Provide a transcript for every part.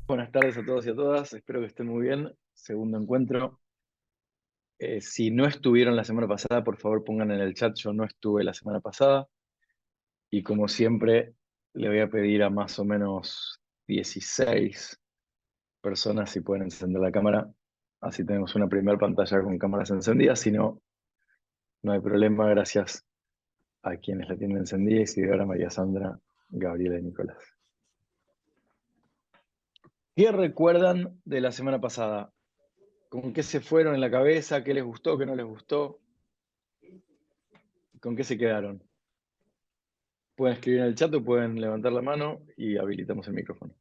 Buenas tardes a todos y a todas, espero que estén muy bien. Segundo encuentro. Si no estuvieron la semana pasada, por favor pongan en el chat, yo no estuve la semana pasada. Y como siempre, le voy a pedir a más o menos 16 personas si pueden encender la cámara. Así tenemos una primera pantalla con cámaras encendidas. Si no, no hay problema. Gracias a quienes la tienen encendida. Isidora, María Sandra, Gabriela y Nicolás. ¿Qué recuerdan de la semana pasada? ¿Con qué se fueron en la cabeza? ¿Qué les gustó? ¿Qué no les gustó? ¿Con qué se quedaron? Pueden escribir en el chat o pueden levantar la mano y habilitamos el micrófono.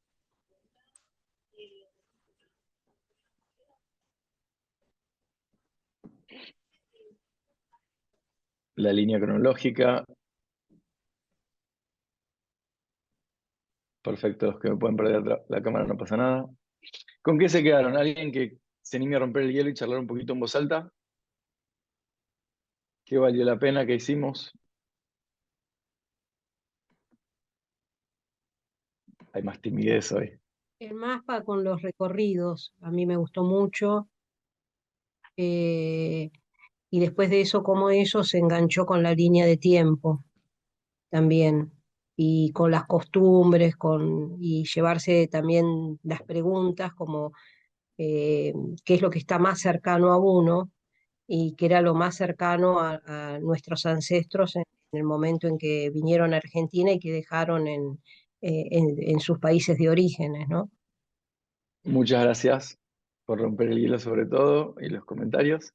La línea cronológica. Perfecto, los que me pueden perder la cámara no pasa nada. ¿Con qué se quedaron? ¿Alguien que se anime a romper el hielo y charlar un poquito en voz alta? ¿Qué valió la pena? ¿Qué hicimos? Hay más timidez hoy. El mapa con los recorridos, a mí me gustó mucho. eh, y después de eso, cómo eso se enganchó con la línea de tiempo también. Y con las costumbres, y llevarse también las preguntas como eh, qué es lo que está más cercano a uno y qué era lo más cercano a nuestros ancestros en el momento en que vinieron a Argentina y que dejaron en sus países de orígenes, ¿no? Muchas gracias por romper el hielo sobre todo y los comentarios.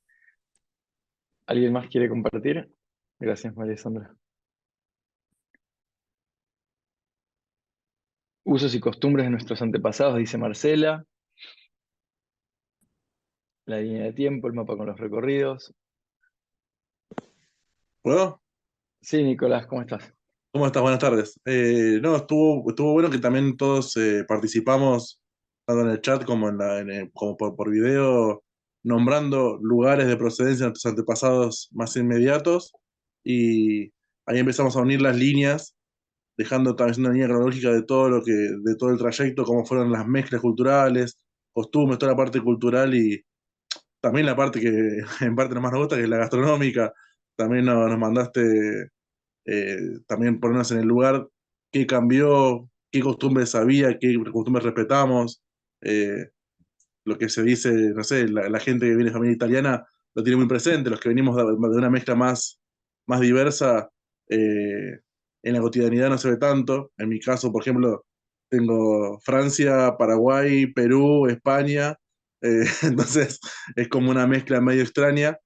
¿Alguien más quiere compartir? Gracias, María Sandra. Usos y costumbres de nuestros antepasados, dice Marcela. La línea de tiempo, el mapa con los recorridos. ¿Puedo? Sí, Nicolás, ¿cómo estás? ¿Cómo estás? Buenas tardes. No, estuvo bueno que también todos participamos, tanto en el chat como, como por video, nombrando lugares de procedencia de nuestros antepasados más inmediatos. Y ahí empezamos a unir las líneas, dejando también una línea cronológica de todo de todo el trayecto, cómo fueron las mezclas culturales, costumbres, toda la parte cultural y también la parte que en parte más nos gusta, que es la gastronómica. También nos mandaste también ponernos en el lugar, qué cambió, qué costumbres había, qué costumbres respetamos, eh, lo que se dice, no sé, la gente que viene de familia italiana lo tiene muy presente, los que venimos de una mezcla más diversa, en la cotidianidad no se ve tanto. En mi caso, por ejemplo, tengo Francia, Paraguay, Perú, España, entonces es como una mezcla medio extraña,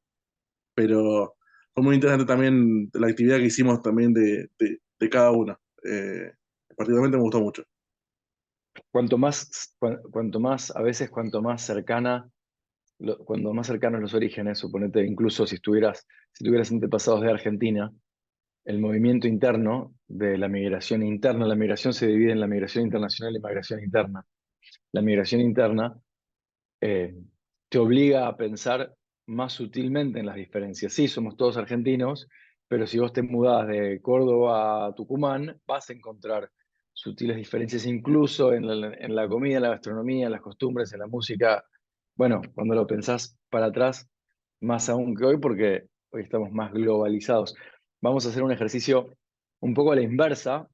pero fue muy interesante también la actividad que hicimos también de cada una. Particularmente me gustó mucho. Cuanto más, a veces cuanto más cercana, cuando más cercanos los orígenes, suponete, incluso si tuvieras antepasados de Argentina, el movimiento interno de la migración interna, la migración se divide en la migración internacional y migración interna. La migración interna eh, te obliga a pensar más sutilmente en las diferencias. Sí, somos todos argentinos, pero si vos te mudás de Córdoba a Tucumán, vas a encontrar sutiles diferencias incluso en la comida, en la gastronomía, en las costumbres, en la música. Bueno, cuando lo pensás para atrás, más aún que hoy, porque hoy estamos más globalizados. Vamos a hacer un ejercicio un poco a la inversa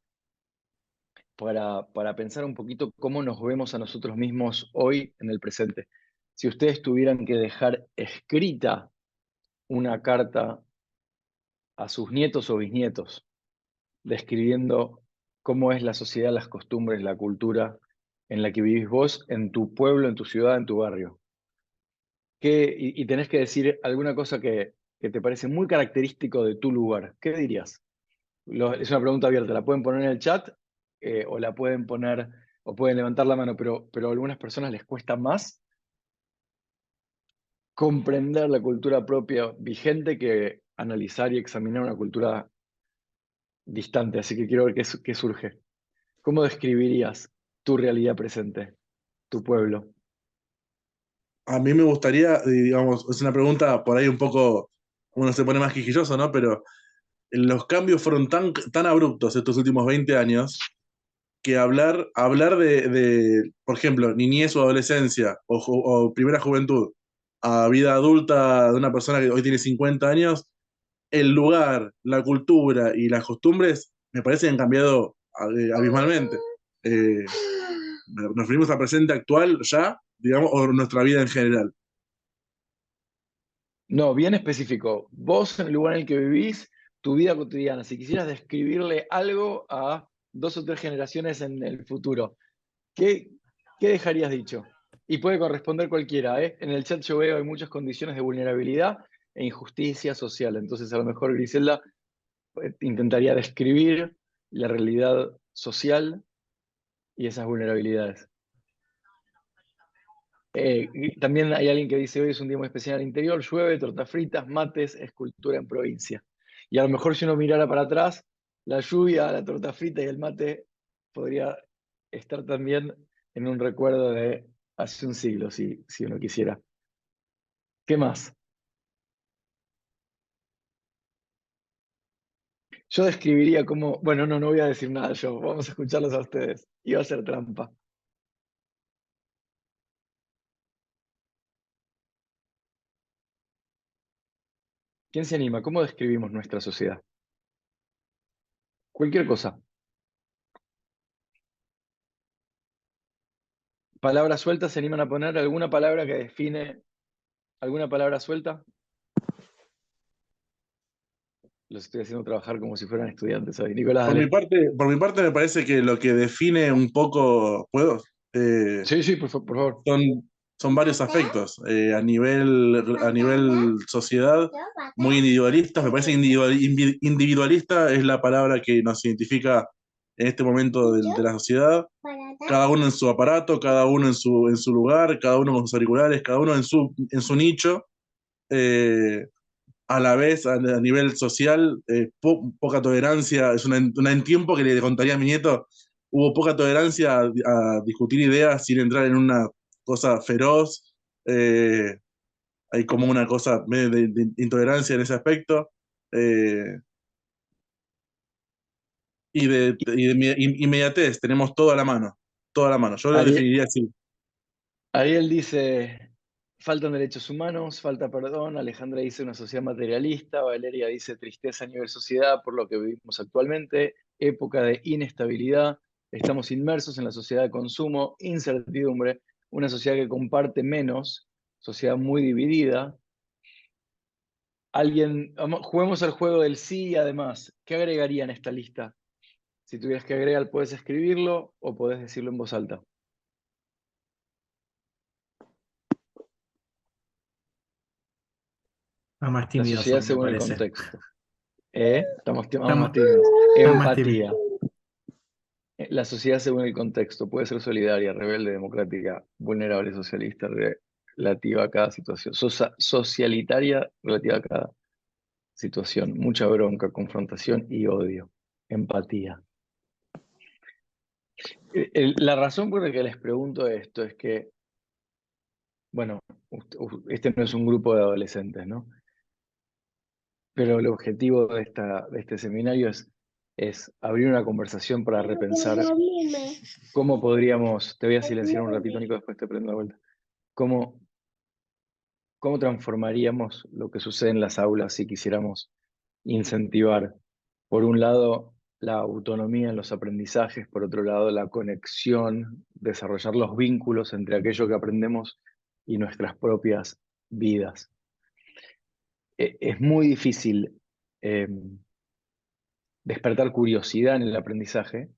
para pensar un poquito cómo nos vemos a nosotros mismos hoy en el presente. Si ustedes tuvieran que dejar escrita una carta a sus nietos o bisnietos, describiendo cómo es la sociedad, las costumbres, la cultura en la que vivís vos, en tu pueblo, en tu ciudad, en tu barrio, y tenés que decir alguna cosa que te parece muy característico de tu lugar, ¿qué dirías? Es una pregunta abierta, la pueden poner en el chat o la pueden poner o pueden levantar la mano, pero a algunas personas les cuesta más comprender la cultura propia vigente que analizar y examinar una cultura distante. Así que quiero ver qué surge. ¿Cómo describirías tu realidad presente, tu pueblo? A mí me gustaría, digamos, es una pregunta por ahí un poco, uno se pone más quisquilloso, ¿no? Pero los cambios fueron tan abruptos estos últimos 20 años que hablar por ejemplo, niñez o adolescencia o primera juventud a vida adulta de una persona que hoy tiene 50 años, el lugar, la cultura y las costumbres me parece que han cambiado abismalmente. Eh, Nos referimos al presente actual ya, digamos, o nuestra vida en general. No, bien específico. Vos en el lugar en el que vivís, tu vida cotidiana, si quisieras describirle algo a 2 o 3 generaciones en el futuro, ¿qué, qué dejarías dicho? Y puede corresponder cualquiera, ¿eh? En el chat yo veo hay muchas condiciones de vulnerabilidad e injusticia social. Entonces a lo mejor Griselda intentaría describir la realidad social y esas vulnerabilidades. Y también hay alguien que dice, hoy es un día muy especial al interior, llueve, tortas fritas, mates, escultura en provincia. Y a lo mejor si uno mirara para atrás, la lluvia, la torta frita y el mate podría estar también en un recuerdo de hace un siglo, si uno quisiera. ¿Qué más? Yo describiría como, bueno, no voy a decir nada yo, vamos a escucharlos a ustedes. Iba a ser trampa. ¿Quién se anima? ¿Cómo describimos nuestra sociedad? Cualquier cosa. Palabras sueltas, ¿se animan a poner alguna palabra que define alguna palabra suelta? Los estoy haciendo trabajar como si fueran estudiantes hoy. Nicolás, dale. Por mi parte me parece que lo que define un poco, ¿puedo? Eh, Sí, sí, por favor. son varios aspectos. A nivel sociedad, muy individualistas. Me parece que individualista es la palabra que nos identifica en este momento de la sociedad. Cada uno en su aparato, cada uno en su lugar, cada uno con sus auriculares, cada uno en su nicho. Eh, a la vez, a nivel social, poca tolerancia. Es en tiempo que le contaría a mi nieto, hubo poca tolerancia a discutir ideas sin entrar en una cosa feroz. Hay como una cosa medio de intolerancia en ese aspecto. eh, Inmediatez, tenemos todo a la mano. Todo a la mano. Yo lo Ariel, definiría así. Ariel dice, faltan derechos humanos, falta perdón. Alejandra dice una sociedad materialista. Valeria dice tristeza a nivel sociedad por lo que vivimos actualmente. Época de inestabilidad. Estamos inmersos en la sociedad de consumo, incertidumbre, una sociedad que comparte menos, sociedad muy dividida. Juguemos al juego del sí y además, ¿qué agregaría en esta lista? Si tuvieras que agregar, puedes escribirlo o podés decirlo en voz alta. Está más La tímido sociedad hoy, me según el parece. contexto. Estamos Está, más ma- tímidos. está más tímido. Empatía. La sociedad según el contexto puede ser solidaria, rebelde, democrática, vulnerable, socialista, relativa a cada situación. Socialitaria, relativa a cada situación. Mucha bronca, confrontación y odio. Empatía. La razón por la que les pregunto esto es que, bueno, este no es un grupo de adolescentes, ¿no? Pero el objetivo de este seminario es abrir una conversación para repensar cómo podríamos, te voy a silenciar un ratito, Nico, después te prendo de vuelta, cómo, cómo transformaríamos lo que sucede en las aulas si quisiéramos incentivar, por un lado, la autonomía en los aprendizajes, por otro lado, la conexión, desarrollar los vínculos entre aquello que aprendemos y nuestras propias vidas. Es muy difícil eh, despertar curiosidad en el aprendizaje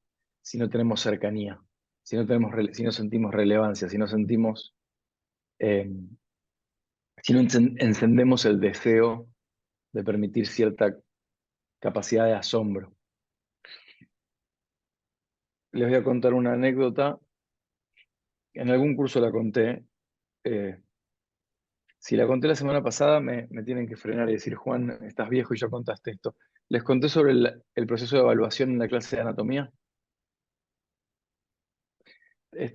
si no tenemos cercanía, si no sentimos relevancia, eh, si no encendemos el deseo de permitir cierta capacidad de asombro. Les voy a contar una anécdota. En algún curso la conté. eh, si la conté la semana pasada, me tienen que frenar y decir, Juan, estás viejo y ya contaste esto. Les conté sobre el proceso de evaluación en la clase de anatomía.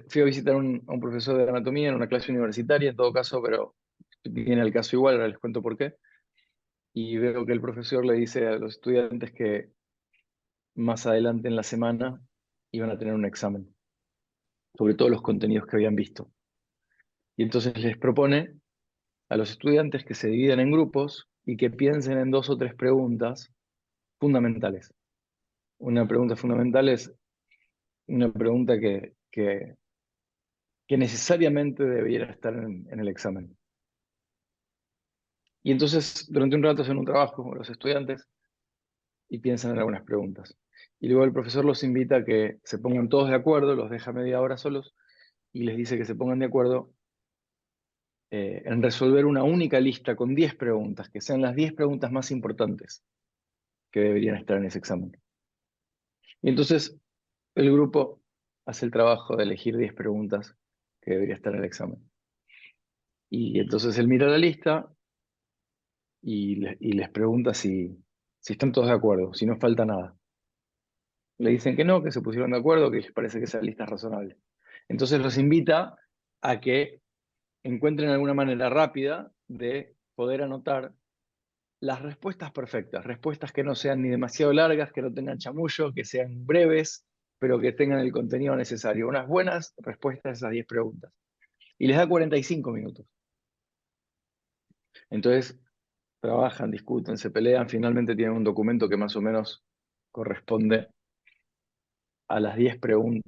Fui a visitar a un profesor de anatomía en una clase universitaria, en todo caso, pero viene el caso igual, ahora les cuento por qué. Y veo que el profesor le dice a los estudiantes que más adelante en la semana iban a tener un examen sobre todos los contenidos que habían visto. Y entonces les propone a los estudiantes que se dividan en grupos y que piensen en 2 o 3 preguntas fundamentales. Una pregunta fundamental es una pregunta que necesariamente debiera estar en el examen. Y entonces, durante un rato hacen un trabajo con los estudiantes y piensan en algunas preguntas. Y luego el profesor los invita a que se pongan todos de acuerdo, los deja media hora solos y les dice que se pongan de acuerdo en resolver una única lista con 10 preguntas, que sean las 10 preguntas más importantes que deberían estar en ese examen. Y entonces el grupo hace el trabajo de elegir 10 preguntas que deberían estar en el examen. Y entonces él mira la lista y les pregunta si están todos de acuerdo, si no falta nada. Le dicen que no, que se pusieron de acuerdo, que les parece que esa lista es razonable. Entonces los invita a que encuentren alguna manera rápida de poder anotar las respuestas perfectas, respuestas que no sean ni demasiado largas, que no tengan chamullo, que sean breves, pero que tengan el contenido necesario. Unas buenas respuestas a esas 10 preguntas. Y les da 45 minutos. Entonces, trabajan, discuten, se pelean, finalmente tienen un documento que más o menos corresponde a las 10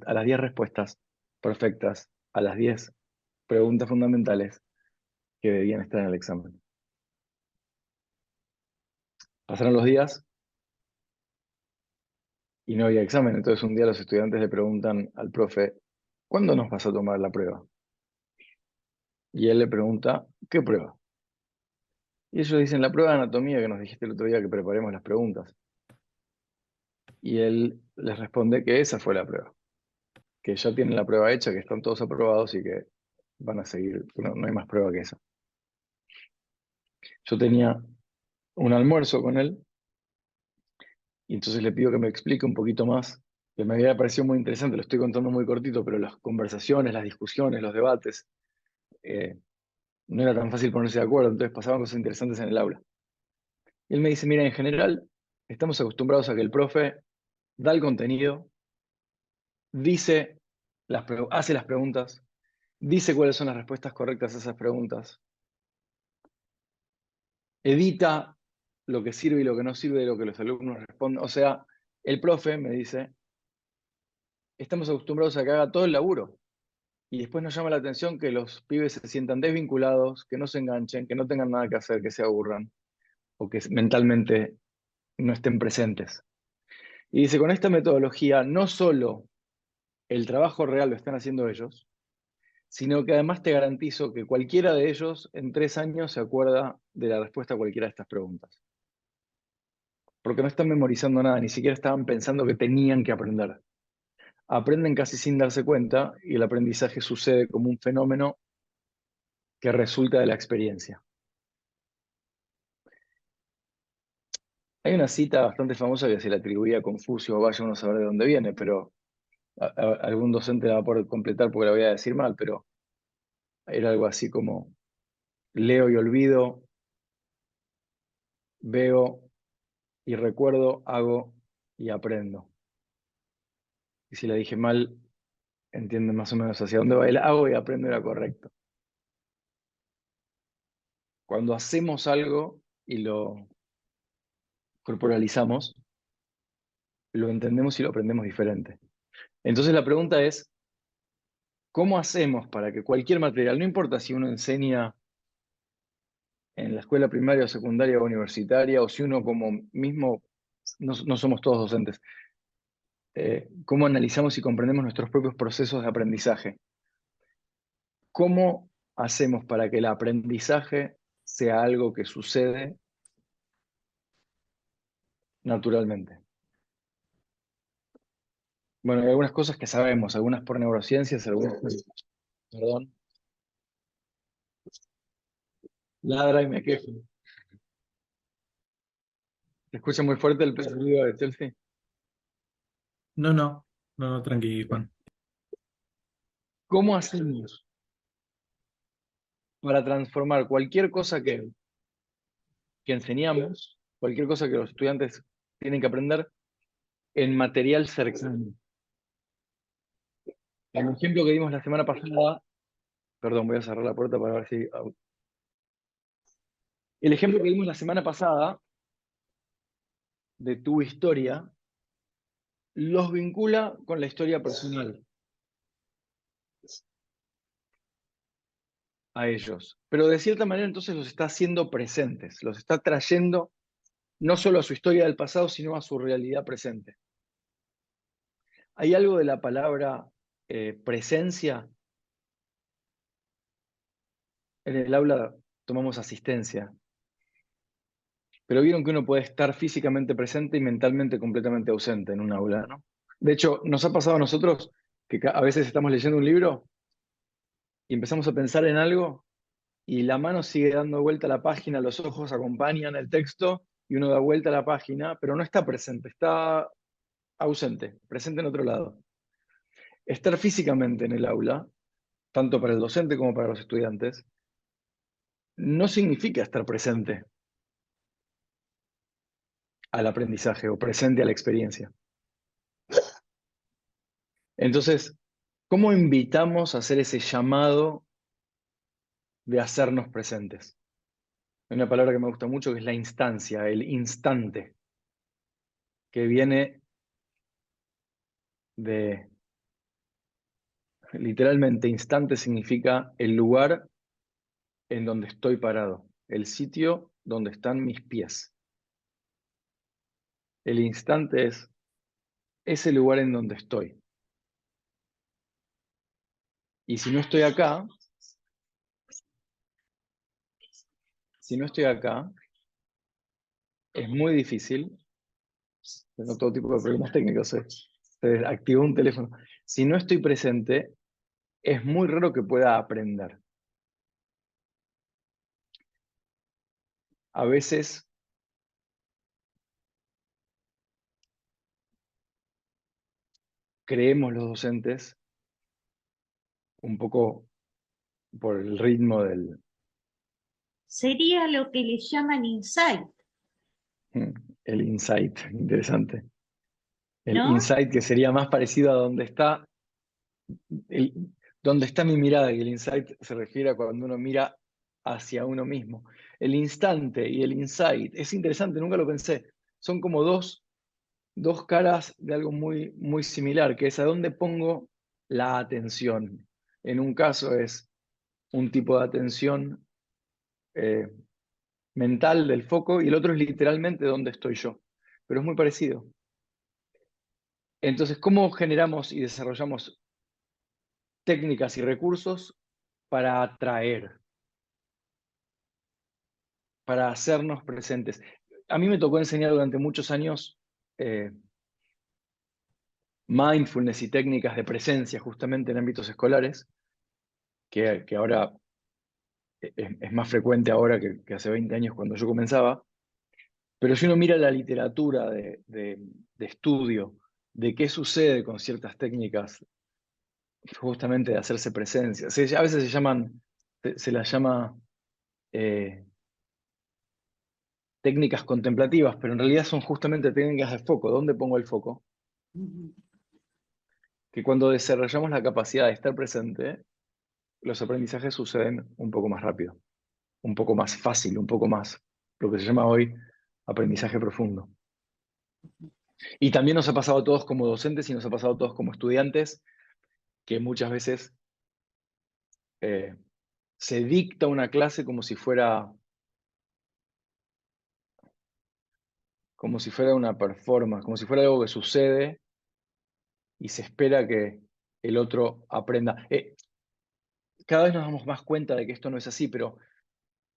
a las 10 respuestas perfectas, a las 10 preguntas fundamentales que debían estar en el examen. Pasaron los días y no había examen. Entonces un día los estudiantes le preguntan al profe, ¿cuándo nos vas a tomar la prueba? Y él le pregunta, ¿qué prueba? Y ellos dicen, la prueba de anatomía que nos dijiste el otro día que preparemos las preguntas. Y él les responde que esa fue la prueba, que ya tienen la prueba hecha, que están todos aprobados y que van a seguir, que no hay más prueba que esa. Yo tenía un almuerzo con él y entonces le pido que me explique un poquito más, que me había parecido muy interesante, lo estoy contando muy cortito, pero las conversaciones, las discusiones, los debates, no era tan fácil ponerse de acuerdo, entonces pasaban cosas interesantes en el aula. Y él me dice, mira, en general estamos acostumbrados a que el profe da el contenido, dice hace las preguntas, dice cuáles son las respuestas correctas a esas preguntas, edita lo que sirve y lo que no sirve de lo que los alumnos responden. O sea, el profe me dice, estamos acostumbrados a que haga todo el laburo. Y después nos llama la atención que los pibes se sientan desvinculados, que no se enganchen, que no tengan nada que hacer, que se aburran, o que mentalmente no estén presentes. Y dice, con esta metodología no solo el trabajo real lo están haciendo ellos, sino que además te garantizo que cualquiera de ellos en 3 años se acuerda de la respuesta a cualquiera de estas preguntas. Porque no están memorizando nada, ni siquiera estaban pensando que tenían que aprender. Aprenden casi sin darse cuenta y el aprendizaje sucede como un fenómeno que resulta de la experiencia. Hay una cita bastante famosa que se le atribuía a Confucio, vaya uno a saber de dónde viene, pero algún docente la va a poder completar porque la voy a decir mal, pero era algo así como, leo y olvido, veo y recuerdo, hago y aprendo. Y si la dije mal, entienden más o menos hacia dónde va el hago y aprendo era correcto. Cuando hacemos algo y lo corporalizamos, lo entendemos y lo aprendemos diferente. Entonces la pregunta es, ¿cómo hacemos para que cualquier material, no importa si uno enseña en la escuela primaria o secundaria o universitaria, o si uno como mismo, no somos todos docentes, cómo analizamos y comprendemos nuestros propios procesos de aprendizaje? ¿Cómo hacemos para que el aprendizaje sea algo que sucede naturalmente? Bueno, hay algunas cosas que sabemos, algunas por neurociencias, algunas, perdón, ladra y me quejo. ¿Se escucha muy fuerte el ruido de Chelsea? No, no, no, no, tranqui, Juan. ¿Cómo hacemos para transformar cualquier cosa que enseñamos, cualquier cosa que los estudiantes tienen que aprender, en material cercano? el ejemplo que dimos la semana pasada, perdón, voy a cerrar la puerta para ver si... El ejemplo que dimos la semana pasada de tu historia los vincula con la historia personal a ellos. Pero de cierta manera entonces los está haciendo presentes, los está trayendo no solo a su historia del pasado, sino a su realidad presente. Hay algo de la palabra presencia. En el aula tomamos asistencia, pero vieron que uno puede estar físicamente presente y mentalmente completamente ausente en un aula, ¿no? De hecho, nos ha pasado a nosotros que a veces estamos leyendo un libro y empezamos a pensar en algo y la mano sigue dando vuelta a la página, los ojos acompañan el texto y uno da vuelta a la página, pero no está presente, está ausente, presente en otro lado. Estar físicamente en el aula, tanto para el docente como para los estudiantes, no significa estar presente al aprendizaje o presente a la experiencia. Entonces, ¿cómo invitamos a hacer ese llamado de hacernos presentes? Hay una palabra que me gusta mucho que es la instancia, el instante, que viene de, literalmente, instante significa el lugar en donde estoy parado, el sitio donde están mis pies. El instante es ese lugar en donde estoy. Y si no estoy acá, es muy difícil. Tengo todo tipo de problemas técnicos. Se activó un teléfono. Si no estoy presente, es muy raro que pueda aprender. A veces creemos los docentes, un poco por el ritmo del... Sería lo que le llaman insight, El insight, interesante. El ¿no? insight que sería más parecido a donde está, donde está mi mirada, y el insight se refiere a cuando uno mira hacia uno mismo. El instante y el insight, es interesante, nunca lo pensé. Son como dos caras de algo muy, muy similar, que es a dónde pongo la atención. En un caso es un tipo de atención mental del foco y el otro es literalmente dónde estoy yo. Pero es muy parecido. Entonces, ¿cómo generamos y desarrollamos técnicas y recursos para atraer, para hacernos presentes? A mí me tocó enseñar durante muchos años mindfulness y técnicas de presencia justamente en ámbitos escolares, que ahora es más frecuente ahora que hace 20 años cuando yo comenzaba, pero si uno mira la literatura de estudio de qué sucede con ciertas técnicas justamente de hacerse presencia, a veces se las llama técnicas contemplativas, pero en realidad son justamente técnicas de foco. ¿Dónde pongo el foco? Que cuando desarrollamos la capacidad de estar presente, los aprendizajes suceden un poco más rápido, un poco más fácil, un poco más, lo que se llama hoy aprendizaje profundo. Y también nos ha pasado a todos como docentes y nos ha pasado a todos como estudiantes, que muchas veces se dicta una clase como si fuera una performance, como si fuera algo que sucede y se espera que el otro aprenda. Cada vez nos damos más cuenta de que esto no es así, pero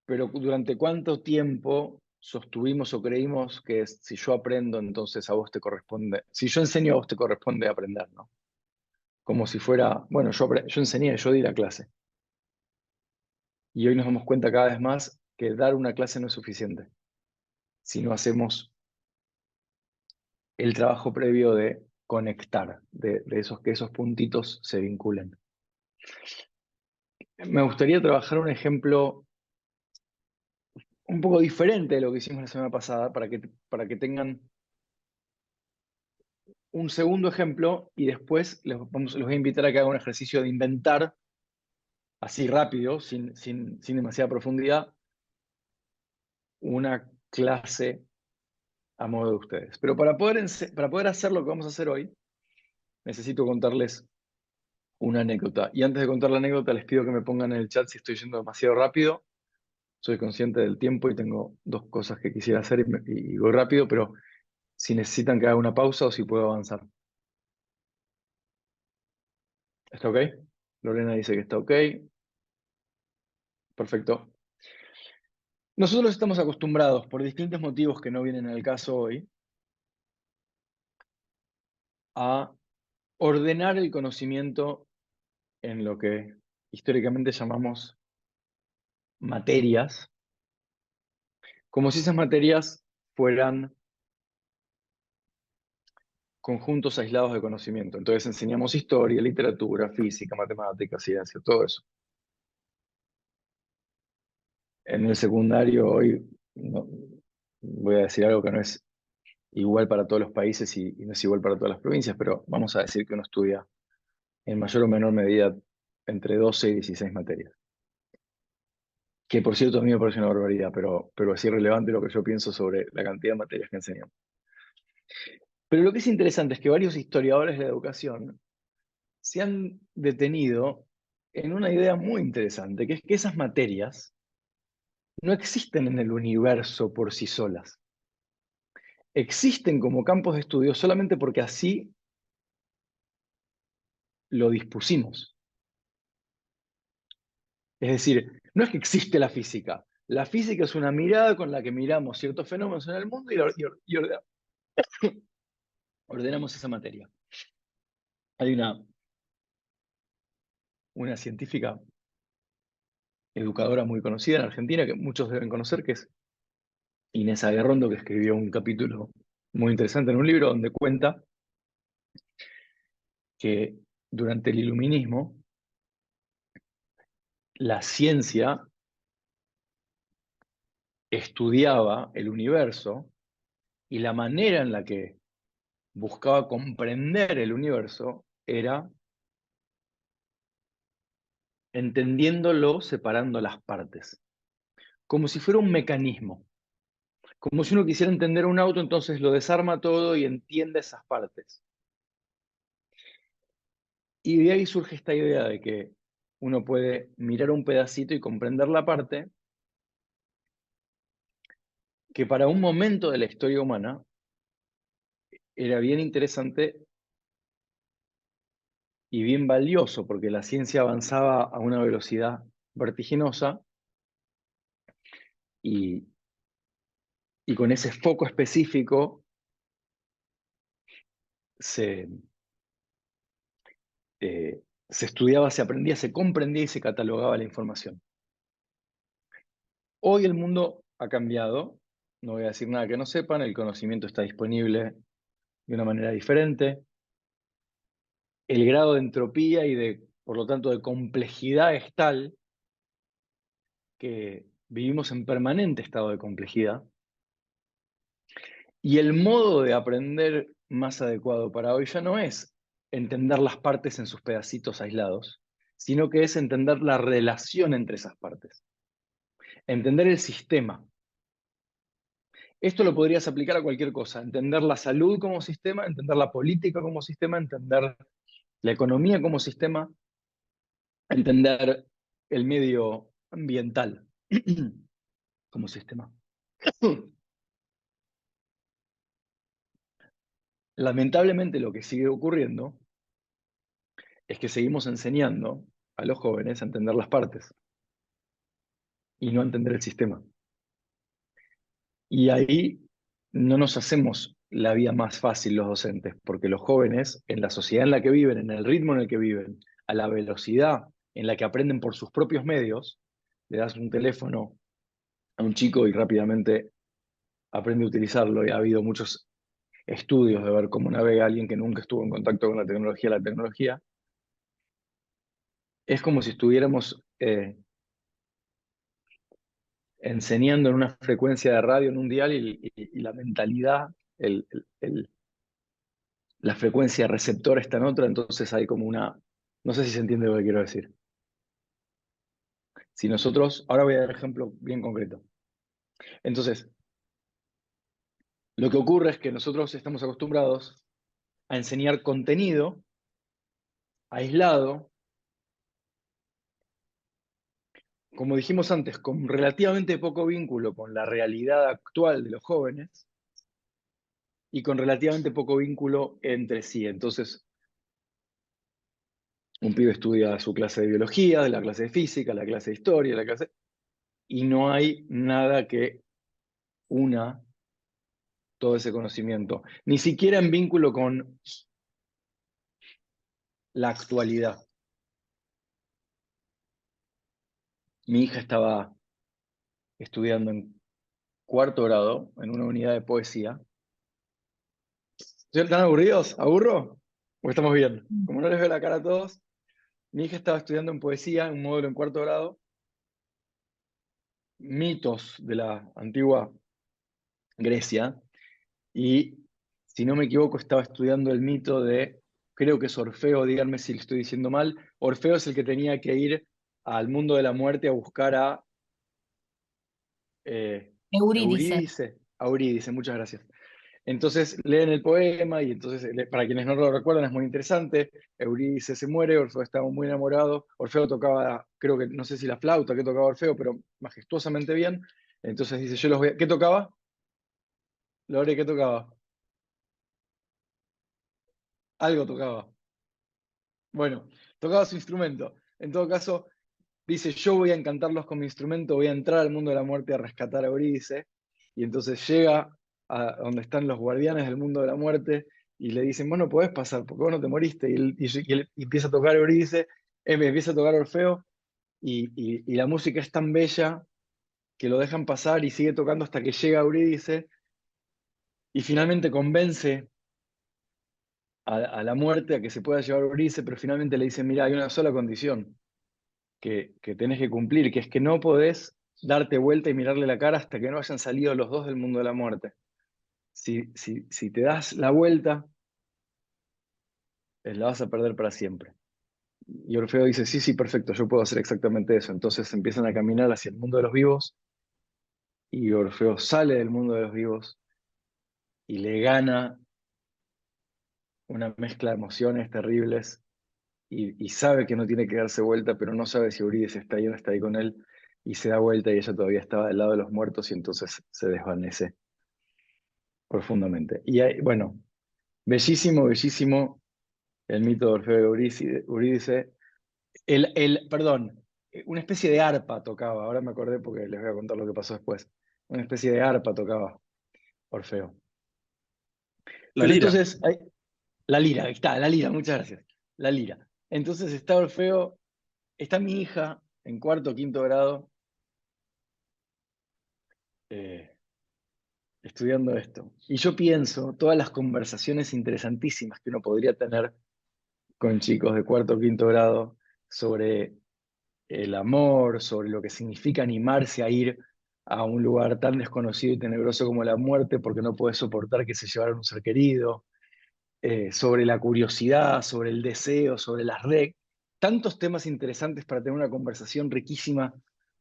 ¿durante cuánto tiempo sostuvimos o creímos que si yo aprendo, entonces a vos te corresponde, si yo enseño, a vos te corresponde aprender, ¿no? Como si fuera, bueno, yo enseñé, yo di la clase. Y hoy nos damos cuenta cada vez más que dar una clase no es suficiente, si no hacemos el trabajo previo de conectar, de que esos puntitos se vinculen. Me gustaría trabajar un ejemplo un poco diferente de lo que hicimos la semana pasada para que tengan un segundo ejemplo y después les voy a invitar a que hagan un ejercicio de inventar, así rápido, sin demasiada profundidad, una clase a modo de ustedes. Pero para poder hacer lo que vamos a hacer hoy, necesito contarles una anécdota. Y antes de contar la anécdota, les pido que me pongan en el chat si estoy yendo demasiado rápido. Soy consciente del tiempo y tengo dos cosas que quisiera hacer y voy rápido, pero si necesitan que haga una pausa o si puedo avanzar. ¿Está ok? Lorena dice que está ok. Perfecto. Nosotros estamos acostumbrados, por distintos motivos que no vienen al caso hoy, a ordenar el conocimiento en lo que históricamente llamamos materias, como si esas materias fueran conjuntos aislados de conocimiento. Entonces enseñamos historia, literatura, física, matemáticas, ciencia, todo eso. En el secundario hoy voy a decir algo que no es igual para todos los países y no es igual para todas las provincias, pero vamos a decir que uno estudia en mayor o menor medida entre 12 y 16 materias. Que por cierto a mí me parece una barbaridad, pero es irrelevante lo que yo pienso sobre la cantidad de materias que enseñamos. Pero lo que es interesante es que varios historiadores de la educación se han detenido en una idea muy interesante, que es que esas materias no existen en el universo por sí solas. Existen como campos de estudio solamente porque así lo dispusimos. Es decir, no es que existe la física. La física es una mirada con la que miramos ciertos fenómenos en el mundo y ordenamos esa materia. Hay una científica educadora muy conocida en Argentina que muchos deben conocer, que es Inés Aguerrondo, que escribió un capítulo muy interesante en un libro donde cuenta que durante el iluminismo la ciencia estudiaba el universo y la manera en la que buscaba comprender el universo era entendiéndolo separando las partes, como si fuera un mecanismo, como si uno quisiera entender un auto, entonces lo desarma todo y entiende esas partes. Y de ahí surge esta idea de que uno puede mirar un pedacito y comprender la parte que para un momento de la historia humana era bien interesante y bien valioso, porque la ciencia avanzaba a una velocidad vertiginosa y, y con ese foco específico se, se estudiaba, se aprendía, se comprendía y se catalogaba la información. Hoy el mundo ha cambiado, no voy a decir nada que no sepan, el conocimiento está disponible de una manera diferente, el grado de entropía y por lo tanto de complejidad es tal que vivimos en permanente estado de complejidad y el modo de aprender más adecuado para hoy ya no es entender las partes en sus pedacitos aislados, sino que es entender la relación entre esas partes, entender el sistema. Esto lo podrías aplicar a cualquier cosa, entender la salud como sistema, entender la política como sistema, entender la economía como sistema, entender el medio ambiental como sistema. Lamentablemente lo que sigue ocurriendo es que seguimos enseñando a los jóvenes a entender las partes y no a entender el sistema. Y ahí no nos hacemos la vida más fácil los docentes, porque los jóvenes, en la sociedad en la que viven, en el ritmo en el que viven, a la velocidad en la que aprenden por sus propios medios, le das un teléfono a un chico y rápidamente aprende a utilizarlo. Y ha habido muchos estudios de ver cómo navega alguien que nunca estuvo en contacto con la tecnología. La tecnología es como si estuviéramos enseñando en una frecuencia de radio, en un dial, y la mentalidad, el la frecuencia receptora está en otra, entonces hay como una... No sé si se entiende lo que quiero decir. Si nosotros... Ahora voy a dar un ejemplo bien concreto. Entonces, lo que ocurre es que nosotros estamos acostumbrados a enseñar contenido aislado, como dijimos antes, con relativamente poco vínculo con la realidad actual de los jóvenes y con relativamente poco vínculo entre sí. Entonces, un pibe estudia su clase de biología, la clase de física, la clase de historia, y no hay nada que una todo ese conocimiento, ni siquiera en vínculo con la actualidad. Mi hija estaba estudiando en cuarto grado en una unidad de poesía. ¿Están aburridos? ¿Aburro? ¿O estamos bien? Como no les veo la cara a todos, mi hija estaba estudiando en poesía, un módulo en cuarto grado, mitos de la antigua Grecia, y si no me equivoco estaba estudiando el mito de, creo que es Orfeo, díganme si lo estoy diciendo mal, Orfeo es el que tenía que ir al mundo de la muerte a buscar a Eurídice. Eurídice, muchas gracias. Entonces leen el poema y entonces, para quienes no lo recuerdan, es muy interesante. Eurídice se muere, Orfeo estaba muy enamorado. Orfeo tocaba, creo que, no sé si la flauta que tocaba Orfeo, pero majestuosamente bien. Entonces dice, yo los voy a... ¿Qué tocaba? Lore, ¿qué tocaba? Algo tocaba. Bueno, tocaba su instrumento. En todo caso, dice, yo voy a encantarlos con mi instrumento, voy a entrar al mundo de la muerte a rescatar a Eurídice. Y entonces llega a donde están los guardianes del mundo de la muerte y le dicen, vos no podés pasar porque vos no te moriste. Y él empieza a tocar Eurídice, empieza a tocar Orfeo y la música es tan bella que lo dejan pasar y sigue tocando hasta que llega Eurídice y finalmente convence a la muerte a que se pueda llevar Eurídice, pero finalmente le dicen, mira, hay una sola condición que tenés que cumplir, que es que no podés darte vuelta y mirarle la cara hasta que no hayan salido los dos del mundo de la muerte. Si te das la vuelta, la vas a perder para siempre. Y Orfeo dice, sí, sí, perfecto, yo puedo hacer exactamente eso. Entonces empiezan a caminar hacia el mundo de los vivos y Orfeo sale del mundo de los vivos y le gana una mezcla de emociones terribles y sabe que no tiene que darse vuelta, pero no sabe si Eurídice está ahí o no está ahí con él, y se da vuelta y ella todavía estaba del lado de los muertos y entonces se desvanece profundamente. Y bueno, bellísimo, bellísimo el mito de Orfeo y Eurídice. Perdón, una especie de arpa tocaba, ahora me acordé porque les voy a contar lo que pasó después. Una especie de arpa tocaba Orfeo. La Pero lira. entonces, la lira, ahí está, la lira, muchas gracias. La lira. Entonces está Orfeo, está mi hija en cuarto o quinto grado estudiando esto. Y yo pienso todas las conversaciones interesantísimas que uno podría tener con chicos de cuarto o quinto grado sobre el amor, sobre lo que significa animarse a ir a un lugar tan desconocido y tenebroso como la muerte porque no puedes soportar que se llevaran un ser querido, sobre la curiosidad, sobre el deseo, sobre las reglas, tantos temas interesantes para tener una conversación riquísima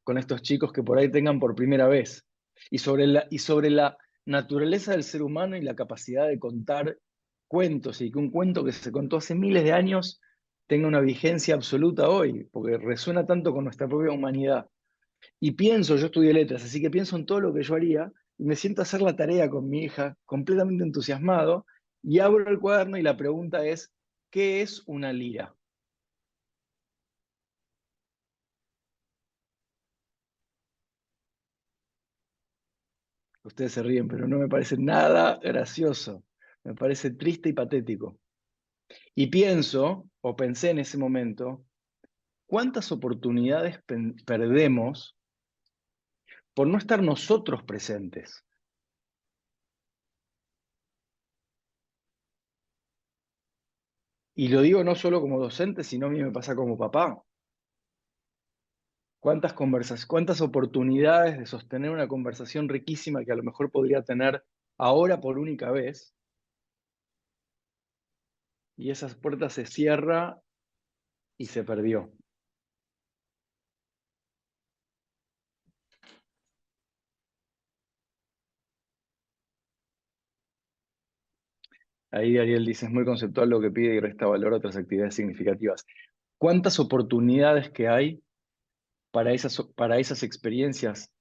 con estos chicos que por ahí tengan por primera vez, y sobre la naturaleza del ser humano y la capacidad de contar cuentos, y que un cuento que se contó hace miles de años tenga una vigencia absoluta hoy, porque resuena tanto con nuestra propia humanidad. Y pienso, yo estudié letras, así que pienso en todo lo que yo haría y me siento a hacer la tarea con mi hija completamente entusiasmado y abro el cuaderno y la pregunta es, ¿qué es una lira? Ustedes se ríen, pero no me parece nada gracioso. Me parece triste y patético. Y pienso, o pensé en ese momento, ¿cuántas oportunidades perdemos por no estar nosotros presentes? Y lo digo no solo como docente, sino a mí me pasa como papá. ¿Cuántas oportunidades de sostener una conversación riquísima que a lo mejor podría tener ahora por única vez? y esa puerta se cierra y se perdió. Ahí Ariel dice, es muy conceptual lo que pide y resta valor a otras actividades significativas. ¿Cuántas oportunidades que hay para esas experiencias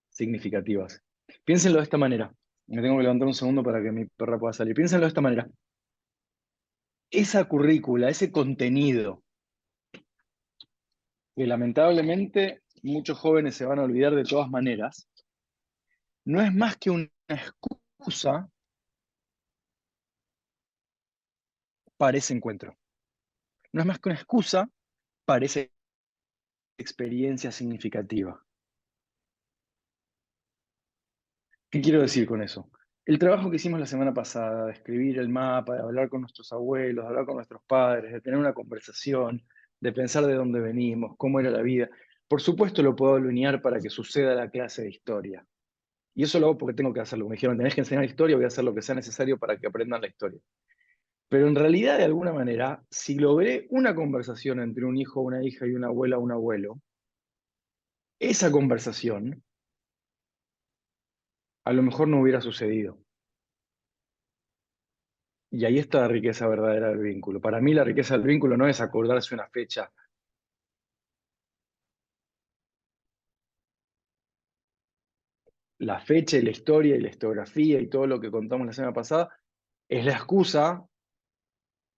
significativas? Piénsenlo de esta manera. Me tengo que levantar un segundo para que mi perra pueda salir. Piénsenlo de esta manera. Esa currícula, ese contenido, que lamentablemente muchos jóvenes se van a olvidar de todas maneras, no es más que una excusa para ese encuentro. No es más que una excusa para esa experiencia significativa. ¿Qué quiero decir con eso? El trabajo que hicimos la semana pasada, de escribir el mapa, de hablar con nuestros abuelos, de hablar con nuestros padres, de tener una conversación, de pensar de dónde venimos, cómo era la vida, por supuesto lo puedo alinear para que suceda la clase de historia. Y eso lo hago porque tengo que hacerlo. Me dijeron, tenés que enseñar historia, voy a hacer lo que sea necesario para que aprendan la historia. Pero en realidad, de alguna manera, si logré una conversación entre un hijo, una hija y una abuela, un abuelo, esa conversación a lo mejor no hubiera sucedido. Y ahí está la riqueza verdadera del vínculo. Para mí la riqueza del vínculo no es acordarse una fecha. La fecha y la historia y la historiografía y todo lo que contamos la semana pasada es la excusa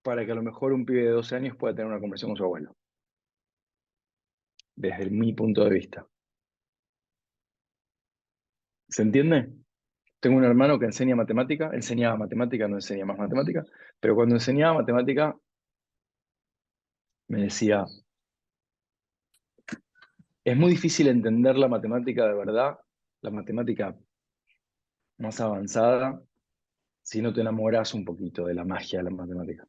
para que a lo mejor un pibe de 12 años pueda tener una conversación con su abuelo. Desde mi punto de vista. ¿Se entiende? Tengo un hermano que enseñaba matemática, no enseña más matemática, pero cuando enseñaba matemática me decía, es muy difícil entender la matemática de verdad, la matemática más avanzada, si no te enamoras un poquito de la magia de la matemática.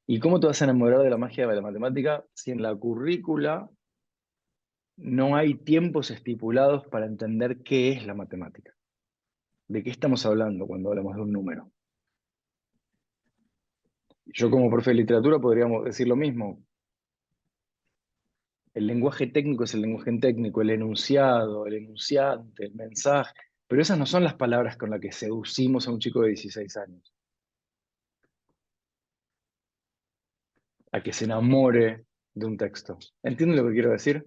¿Y cómo te vas a enamorar de la magia de la matemática si en la currícula no hay tiempos estipulados para entender qué es la matemática? ¿De qué estamos hablando cuando hablamos de un número? Yo como profe de literatura podríamos decir lo mismo. El lenguaje técnico es el lenguaje técnico, el enunciado, el enunciante, el mensaje, pero esas no son las palabras con las que seducimos a un chico de 16 años, a que se enamore de un texto. ¿Entienden lo que quiero decir?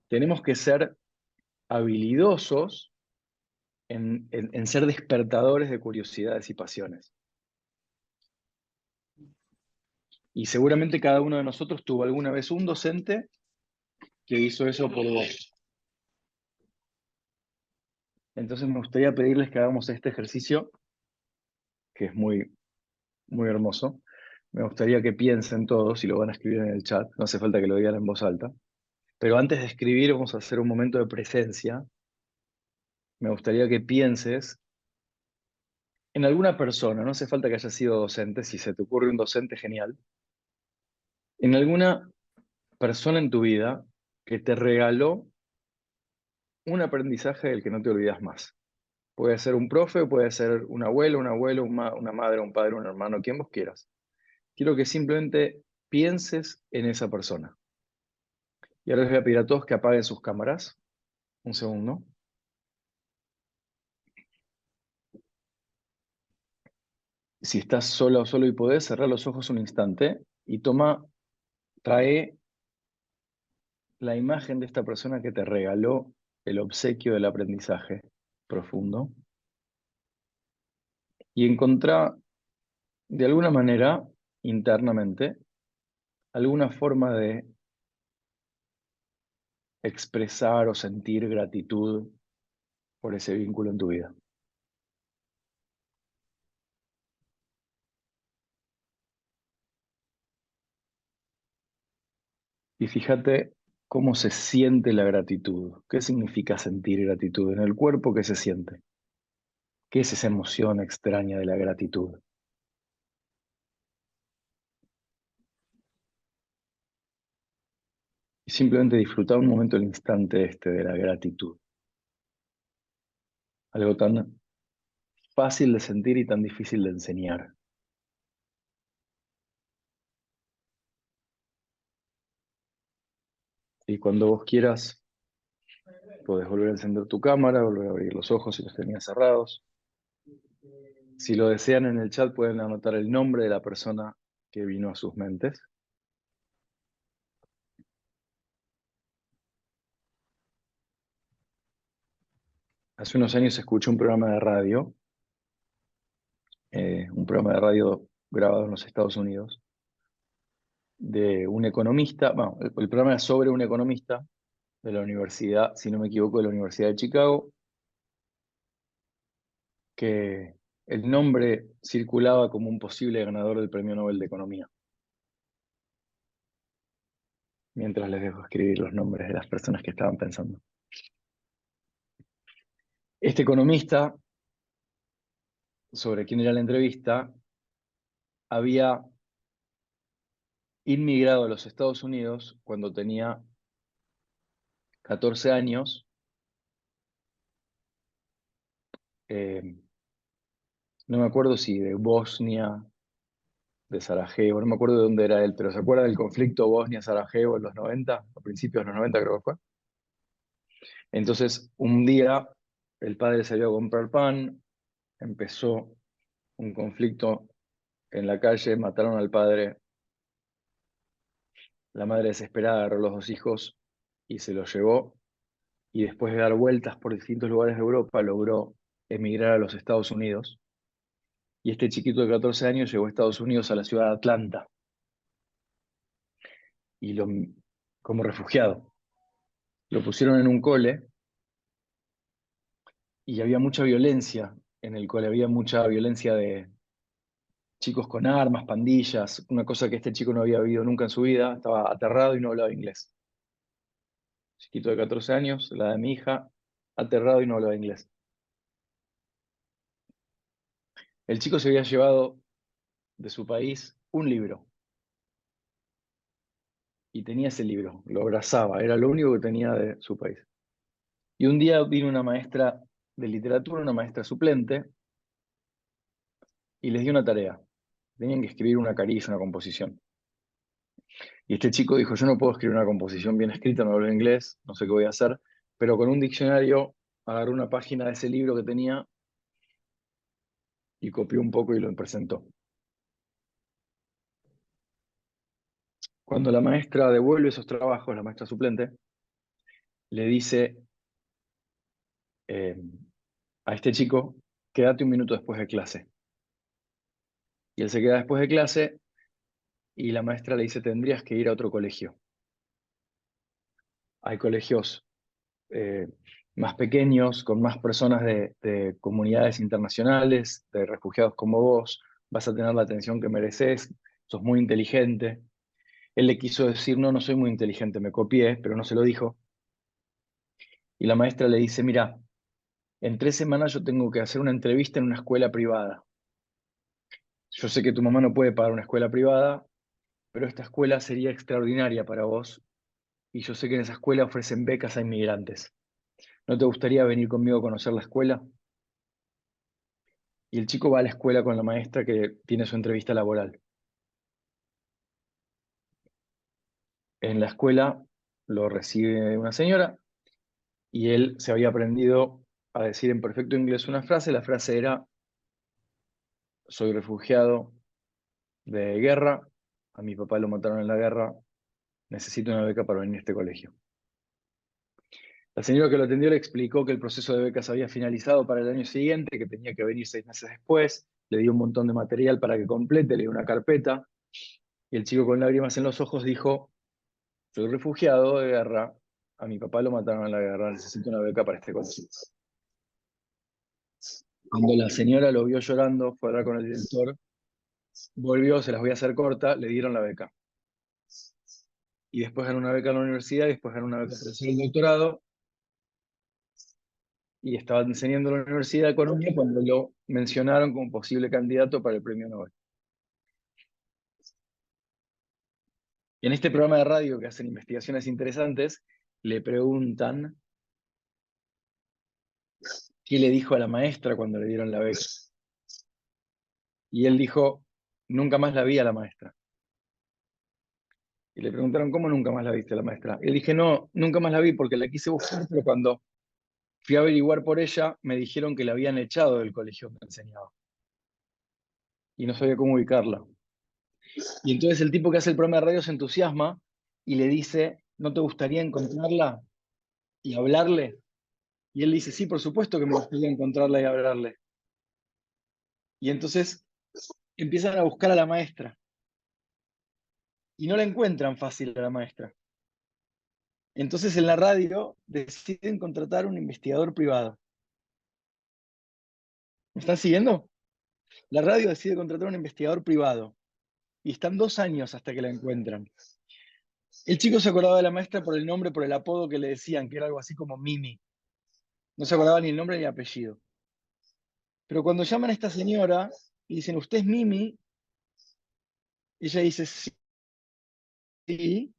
Tenemos que ser habilidosos en ser despertadores de curiosidades y pasiones. Y seguramente cada uno de nosotros tuvo alguna vez un docente que hizo eso por vos. Entonces me gustaría pedirles que hagamos este ejercicio, que es muy, muy hermoso. Me gustaría que piensen todos, y lo van a escribir en el chat, no hace falta que lo digan en voz alta. Pero antes de escribir vamos a hacer un momento de presencia. Me gustaría que pienses en alguna persona, no hace falta que haya sido docente, si se te ocurre un docente, genial. En alguna persona en tu vida que te regaló un aprendizaje del que no te olvidas más. Puede ser un profe, puede ser un abuelo, una madre, un padre, un hermano, quien vos quieras. Quiero que simplemente pienses en esa persona. Y ahora les voy a pedir a todos que apaguen sus cámaras. Un segundo. Si estás sola o solo y podés, cerrar los ojos un instante y trae la imagen de esta persona que te regaló el obsequio del aprendizaje profundo y encontrá de alguna manera, internamente, alguna forma de expresar o sentir gratitud por ese vínculo en tu vida. Y fíjate cómo se siente la gratitud. ¿Qué significa sentir gratitud? En el cuerpo, ¿qué se siente? ¿Qué es esa emoción extraña de la gratitud? Y simplemente disfrutar un momento el instante este de la gratitud. Algo tan fácil de sentir y tan difícil de enseñar. Y cuando vos quieras, podés volver a encender tu cámara, volver a abrir los ojos si los tenías cerrados. Si lo desean en el chat, pueden anotar el nombre de la persona que vino a sus mentes. Hace unos años escuché un programa de radio grabado en los Estados Unidos, de un economista, bueno, el programa era sobre un economista de la universidad, si no me equivoco, de la Universidad de Chicago, que el nombre circulaba como un posible ganador del Premio Nobel de Economía. Mientras les dejo escribir los nombres de las personas que estaban pensando. Este economista, sobre quien era la entrevista, había inmigrado a los Estados Unidos cuando tenía 14 años. No me acuerdo si de Bosnia, de Sarajevo, no me acuerdo de dónde era él, pero ¿se acuerda del conflicto Bosnia-Sarajevo en los 90? A principios de los 90 creo que fue. Entonces, un día el padre salió a comprar pan, empezó un conflicto en la calle, mataron al padre, la madre desesperada agarró a los dos hijos y se los llevó, y después de dar vueltas por distintos lugares de Europa, logró emigrar a los Estados Unidos. Y este chiquito de 14 años llegó a Estados Unidos, a la ciudad de Atlanta, y como refugiado. Lo pusieron en un cole y había mucha violencia en el cole, había mucha violencia de chicos con armas, pandillas, una cosa que este chico no había vivido nunca en su vida, estaba aterrado y no hablaba inglés. Chiquito de 14 años, la de mi hija, aterrado y no hablaba inglés. El chico se había llevado de su país un libro. Y tenía ese libro, lo abrazaba, era lo único que tenía de su país. Y un día vino una maestra de literatura, una maestra suplente, y les dio una tarea. Tenían que escribir una caricia, una composición. Y este chico dijo, yo no puedo escribir una composición bien escrita, no hablo inglés, no sé qué voy a hacer, pero con un diccionario agarró una página de ese libro que tenía y copió un poco y lo presentó. Cuando la maestra devuelve esos trabajos, la maestra suplente, le dice a este chico, quédate un minuto después de clase. Y él se queda después de clase y la maestra le dice, tendrías que ir a otro colegio. Hay colegios más pequeños, con más personas de comunidades internacionales, de refugiados como vos, vas a tener la atención que mereces, sos muy inteligente. Él le quiso decir, no, no soy muy inteligente, me copié, pero no se lo dijo. Y la maestra le dice, mira, en 3 semanas yo tengo que hacer una entrevista en una escuela privada. Yo sé que tu mamá no puede pagar una escuela privada, pero esta escuela sería extraordinaria para vos, y yo sé que en esa escuela ofrecen becas a inmigrantes. ¿No te gustaría venir conmigo a conocer la escuela? Y el chico va a la escuela con la maestra que tiene su entrevista laboral. En la escuela lo recibe una señora y él se había aprendido a decir en perfecto inglés una frase. La frase era, soy refugiado de guerra, a mi papá lo mataron en la guerra, necesito una beca para venir a este colegio. La señora que lo atendió le explicó que el proceso de becas había finalizado para el año siguiente, que tenía que venir 6 meses después, le dio un montón de material para que complete, le dio una carpeta, y el chico con lágrimas en los ojos dijo, soy refugiado de guerra, a mi papá lo mataron en la guerra, necesito una beca para este colegio. Cuando la señora lo vio llorando, fue a hablar con el director, volvió, se las voy a hacer corta, le dieron la beca. Y después ganó una beca en la universidad, y después ganó una beca para hacer el doctorado, y estaba enseñando en la Universidad de Economía cuando lo mencionaron como posible candidato para el premio Nobel. En este programa de radio que hacen investigaciones interesantes, le preguntan qué le dijo a la maestra cuando le dieron la beca. Y él dijo, nunca más la vi a la maestra. Y le preguntaron, ¿cómo nunca más la viste a la maestra? Y él dije, no, nunca más la vi porque la quise buscar, pero cuando fui a averiguar por ella, me dijeron que la habían echado del colegio donde enseñaba. Y no sabía cómo ubicarla. Y entonces el tipo que hace el programa de radio se entusiasma y le dice, ¿no te gustaría encontrarla y hablarle? Y él dice, sí, por supuesto que me gustaría encontrarla y hablarle. Y entonces empiezan a buscar a la maestra y no la encuentran fácil a la maestra. Entonces en la radio deciden contratar a un investigador privado. ¿Me están siguiendo? La radio decide contratar a un investigador privado y están 2 años hasta que la encuentran. El chico se acordaba de la maestra por el nombre, por el apodo que le decían, que era algo así como Mimi. No se acordaba ni el nombre ni el apellido. Pero cuando llaman a esta señora y dicen, ¿usted es Mimi? Ella dice, sí.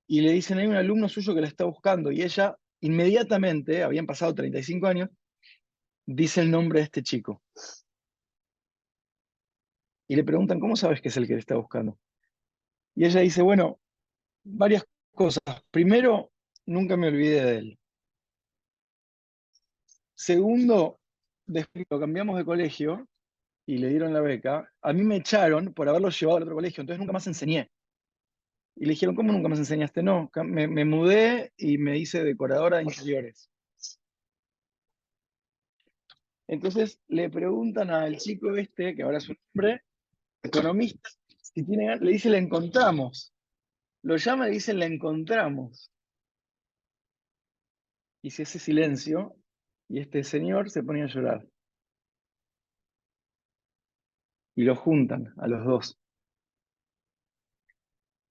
Y le dicen, hay un alumno suyo que la está buscando. Y ella inmediatamente, habían pasado 35 años, dice el nombre de este chico. Y le preguntan, ¿cómo sabes que es el que le está buscando? Y ella dice, bueno, varias cosas. Primero, nunca me olvidé de él. Segundo, después que lo cambiamos de colegio y le dieron la beca, a mí me echaron por haberlo llevado al otro colegio, entonces nunca más enseñé. Y le dijeron, ¿cómo nunca más enseñaste? No, me mudé y me hice decoradora de interiores. Entonces le preguntan al chico este, que ahora es un hombre, economista, si tiene le dice, le encontramos. Lo llama y dice, le encontramos. Y se hace silencio y este señor se pone a llorar. Y lo juntan a los dos,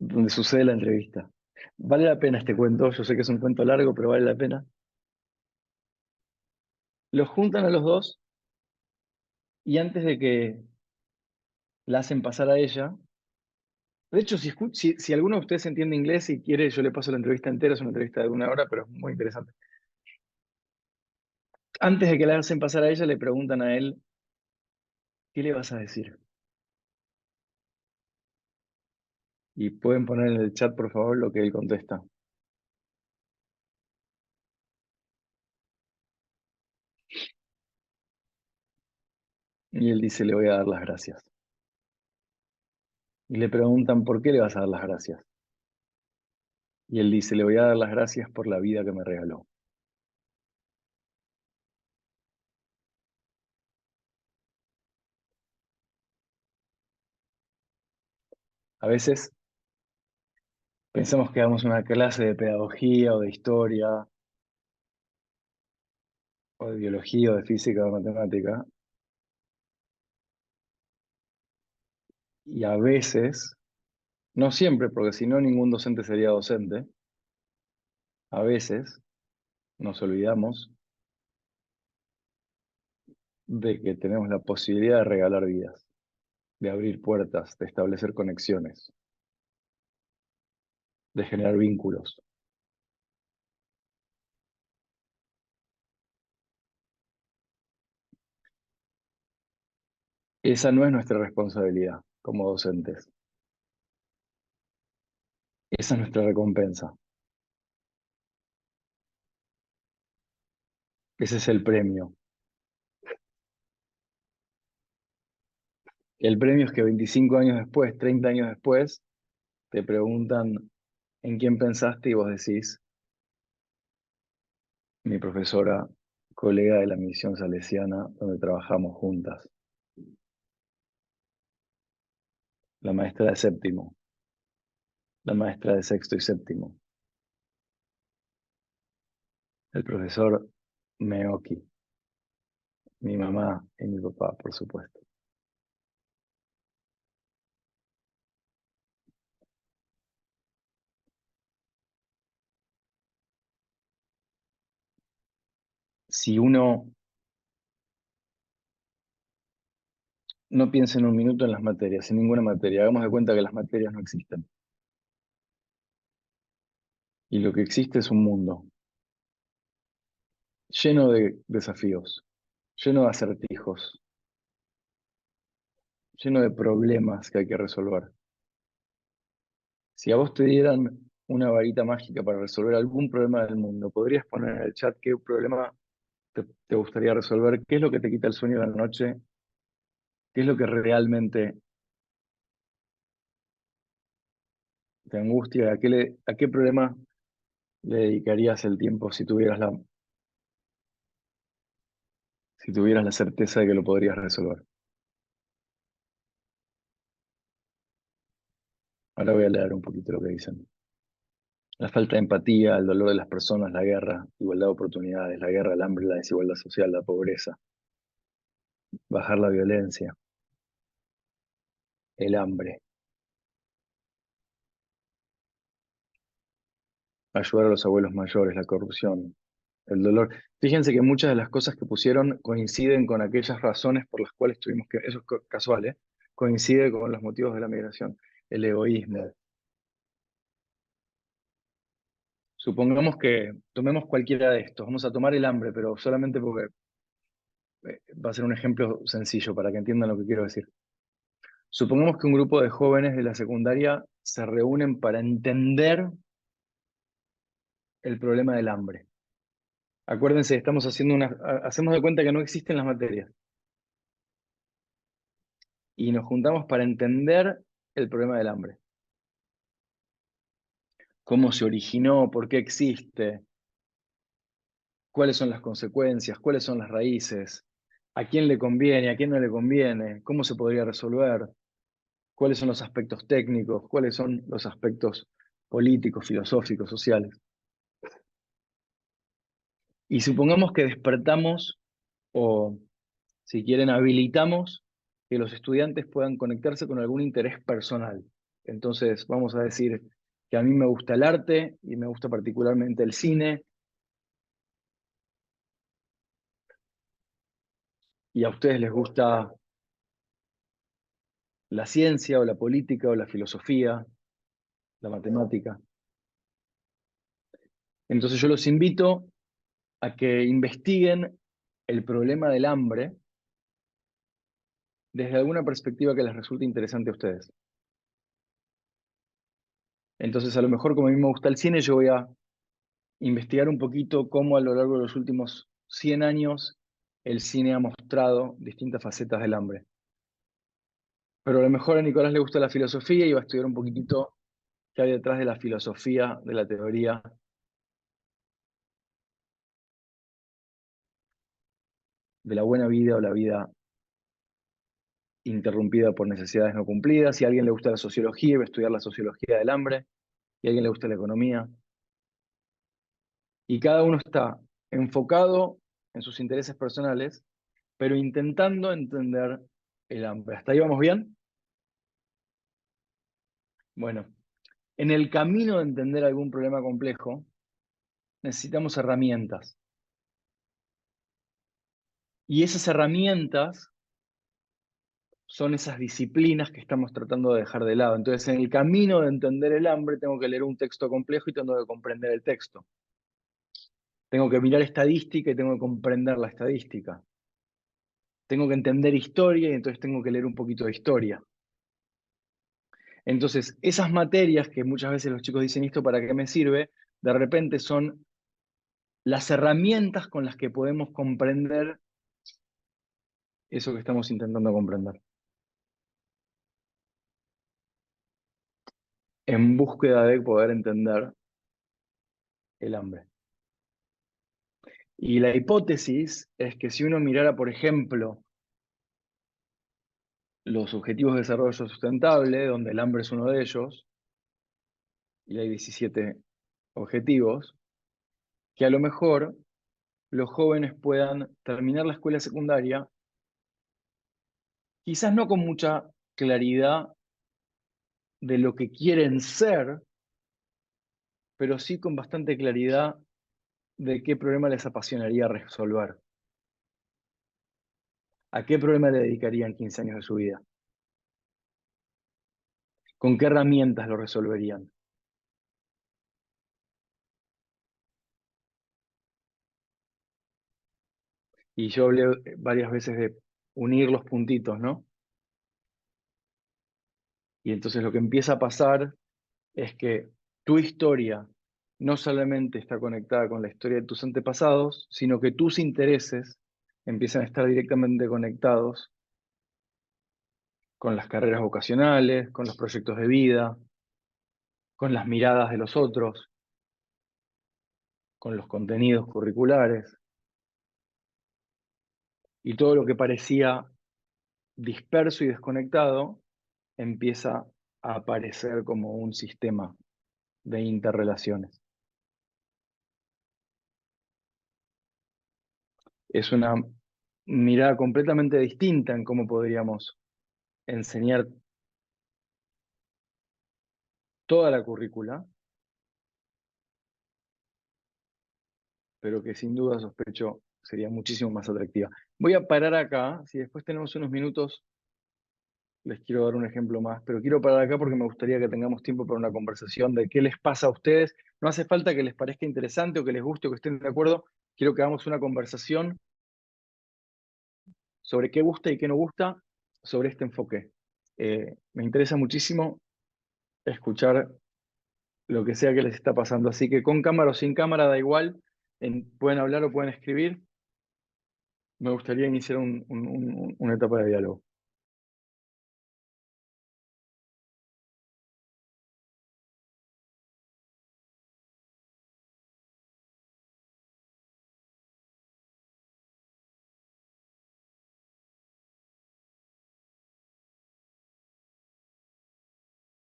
donde sucede la entrevista. Vale la pena este cuento, yo sé que es un cuento largo, pero vale la pena. Los juntan a los dos y antes de que la hacen pasar a ella, de hecho, si alguno de ustedes entiende inglés y quiere, yo le paso la entrevista entera, es una entrevista de 1 hora, pero es muy interesante. Antes de que la hacen pasar a ella, le preguntan a él, ¿qué le vas a decir? Y pueden poner en el chat, por favor, lo que él contesta. Y él dice, le voy a dar las gracias. Y le preguntan, ¿por qué le vas a dar las gracias? Y él dice, le voy a dar las gracias por la vida que me regaló. A veces pensamos que damos una clase de pedagogía o de historia, o de biología, o de física, o de matemática, y a veces, no siempre, porque si no ningún docente sería docente, a veces nos olvidamos de que tenemos la posibilidad de regalar vidas, de abrir puertas, de establecer conexiones, de generar vínculos. Esa no es nuestra responsabilidad como docentes. Esa es nuestra recompensa. Ese es el premio. El premio es que 25 años después, 30 años después, te preguntan en quién pensaste y vos decís, mi profesora, colega de la misión salesiana, donde trabajamos juntas, la maestra de séptimo, la maestra de sexto y séptimo, el profesor Meoki, mi mamá y mi papá, por supuesto. Si uno no piensa en un minuto en las materias, en ninguna materia, hagamos de cuenta que las materias no existen. Y lo que existe es un mundo lleno de desafíos, lleno de acertijos, lleno de problemas que hay que resolver. Si a vos te dieran una varita mágica para resolver algún problema del mundo, ¿podrías poner en el chat qué problema te gustaría resolver? ¿Qué es lo que te quita el sueño de la noche? ¿Qué es lo que realmente te angustia? ¿A qué problema le dedicarías el tiempo si tuvieras la certeza de que lo podrías resolver? Ahora voy a leer un poquito lo que dicen. La falta de empatía, el dolor de las personas, la guerra, igualdad de oportunidades, la guerra, el hambre, la desigualdad social, la pobreza, bajar la violencia, el hambre, ayudar a los abuelos mayores, la corrupción, el dolor. Fíjense que muchas de las cosas que pusieron coinciden con aquellas razones por las cuales tuvimos que, eso es casual, ¿eh? Coincide con los motivos de la migración, el egoísmo. Supongamos que tomemos cualquiera de estos, vamos a tomar el hambre, pero solamente porque va a ser un ejemplo sencillo para que entiendan lo que quiero decir. Supongamos que un grupo de jóvenes de la secundaria se reúnen para entender el problema del hambre. Acuérdense, hacemos de cuenta que no existen las materias y nos juntamos para entender el problema del hambre. Cómo se originó, por qué existe, cuáles son las consecuencias, cuáles son las raíces, a quién le conviene, a quién no le conviene, cómo se podría resolver, cuáles son los aspectos técnicos, cuáles son los aspectos políticos, filosóficos, sociales. Y supongamos que despertamos o, si quieren, habilitamos que los estudiantes puedan conectarse con algún interés personal. Entonces, vamos a decir que a mí me gusta el arte y me gusta particularmente el cine, y a ustedes les gusta la ciencia o la política o la filosofía, la matemática. Entonces yo los invito a que investiguen el problema del hambre desde alguna perspectiva que les resulte interesante a ustedes. Entonces, a lo mejor, como a mí me gusta el cine, yo voy a investigar un poquito cómo a lo largo de los últimos 100 años el cine ha mostrado distintas facetas del hambre. Pero a lo mejor a Nicolás le gusta la filosofía y va a estudiar un poquitito qué hay detrás de la filosofía, de la teoría de la buena vida o la vida interrumpida por necesidades no cumplidas. Si a alguien le gusta la sociología, va a estudiar la sociología del hambre. Si a alguien le gusta la economía. Y cada uno está enfocado en sus intereses personales, pero intentando entender el hambre. ¿Hasta ahí vamos bien? Bueno, en el camino de entender algún problema complejo, necesitamos herramientas. Y esas herramientas son esas disciplinas que estamos tratando de dejar de lado. Entonces, en el camino de entender el hambre, tengo que leer un texto complejo y tengo que comprender el texto. Tengo que mirar estadística y tengo que comprender la estadística. Tengo que entender historia y entonces tengo que leer un poquito de historia. Entonces, esas materias que muchas veces los chicos dicen, ¿esto para qué me sirve? De repente son las herramientas con las que podemos comprender eso que estamos intentando comprender. En búsqueda de poder entender el hambre. Y la hipótesis es que si uno mirara, por ejemplo, los objetivos de desarrollo sustentable, donde el hambre es uno de ellos, y hay 17 objetivos, que a lo mejor los jóvenes puedan terminar la escuela secundaria, quizás no con mucha claridad de lo que quieren ser, pero sí con bastante claridad de qué problema les apasionaría resolver. ¿A qué problema le dedicarían 15 años de su vida? ¿Con qué herramientas lo resolverían? Y yo hablé varias veces de unir los puntitos, ¿no? Y entonces lo que empieza a pasar es que tu historia no solamente está conectada con la historia de tus antepasados, sino que tus intereses empiezan a estar directamente conectados con las carreras vocacionales, con los proyectos de vida, con las miradas de los otros, con los contenidos curriculares, y todo lo que parecía disperso y desconectado empieza a aparecer como un sistema de interrelaciones. Es una mirada completamente distinta en cómo podríamos enseñar toda la currícula, pero que sin duda sospecho sería muchísimo más atractiva. Voy a parar acá, si después tenemos unos minutos, les quiero dar un ejemplo más, pero quiero parar acá porque me gustaría que tengamos tiempo para una conversación de qué les pasa a ustedes. No hace falta que les parezca interesante o que les guste o que estén de acuerdo, quiero que hagamos una conversación sobre qué gusta y qué no gusta sobre este enfoque. Me interesa muchísimo escuchar lo que sea que les está pasando, así que con cámara o sin cámara da igual, pueden hablar o pueden escribir. Me gustaría iniciar una etapa de diálogo.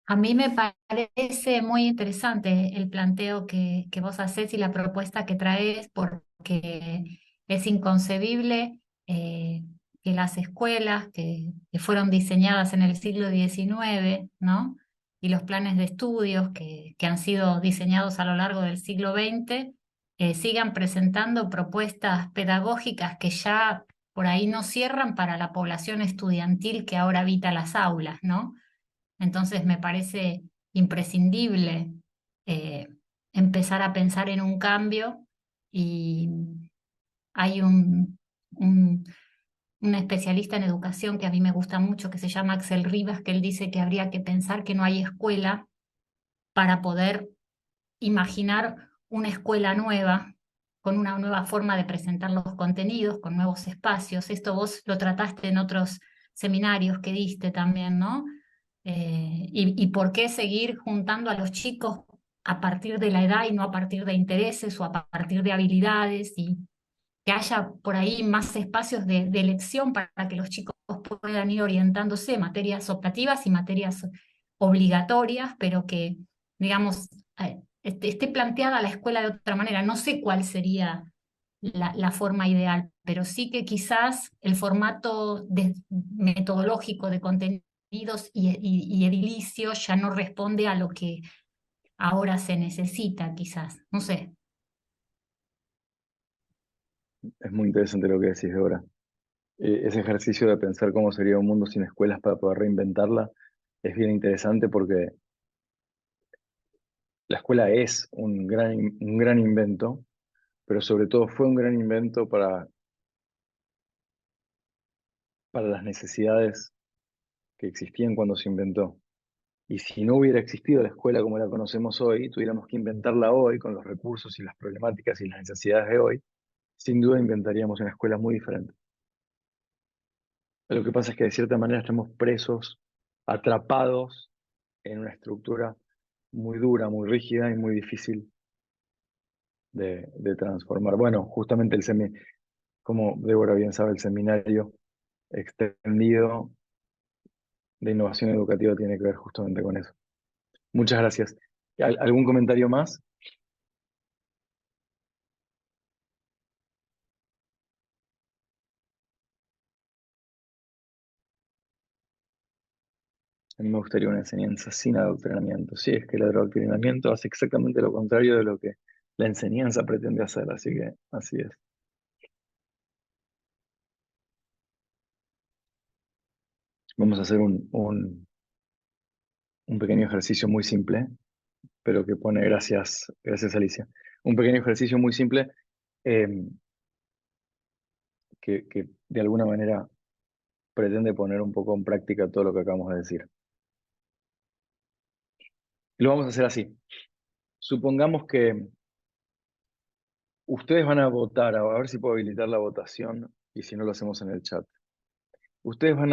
A mí me parece muy interesante el planteo que vos hacés y la propuesta que traes, porque es inconcebible que las escuelas que fueron diseñadas en el siglo XIX, ¿no? Y los planes de estudios que han sido diseñados a lo largo del siglo XX, sigan presentando propuestas pedagógicas que ya por ahí no cierran para la población estudiantil que ahora habita las aulas, ¿no? Entonces me parece imprescindible eh, empezar a pensar en un cambio y hay un, un especialista en educación que a mí me gusta mucho, que se llama Axel Rivas, que él dice que habría que pensar que no hay escuela para poder imaginar una escuela nueva, con una nueva forma de presentar los contenidos, con nuevos espacios. Esto vos lo trataste en otros seminarios que diste también, ¿no? Y por qué seguir juntando a los chicos a partir de la edad y no a partir de intereses o a partir de habilidades, y que haya por ahí más espacios de elección para que los chicos puedan ir orientándose, materias optativas y materias obligatorias, pero que, digamos, esté planteada la escuela de otra manera. No sé cuál sería la forma ideal, pero sí que quizás el formato metodológico de contenidos y edilicio ya no responde a lo que ahora se necesita, quizás. No sé. Es muy interesante lo que decís, Dora. Ese ejercicio de pensar cómo sería un mundo sin escuelas para poder reinventarla es bien interesante porque la escuela es un gran invento, pero sobre todo fue un gran invento para las necesidades que existían cuando se inventó. Y si no hubiera existido la escuela como la conocemos hoy, tuviéramos que inventarla hoy con los recursos y las problemáticas y las necesidades de hoy, sin duda inventaríamos una escuela muy diferente. Lo que pasa es que de cierta manera estamos presos, atrapados en una estructura muy dura, muy rígida y muy difícil de transformar. Bueno, justamente como Débora bien sabe, el seminario extendido de innovación educativa tiene que ver justamente con eso. Muchas gracias. ¿Algún comentario más? A mí me gustaría una enseñanza sin adoctrinamiento. Sí, es que el adoctrinamiento hace exactamente lo contrario de lo que la enseñanza pretende hacer, así que así es. Vamos a hacer un pequeño ejercicio muy simple, pero que pone, gracias Alicia, un pequeño ejercicio muy simple eh, que de alguna manera pretende poner un poco en práctica todo lo que acabamos de decir. Lo vamos a hacer así. Supongamos que ustedes van a votar, a ver si puedo habilitar la votación y si no lo hacemos en el chat. Ustedes van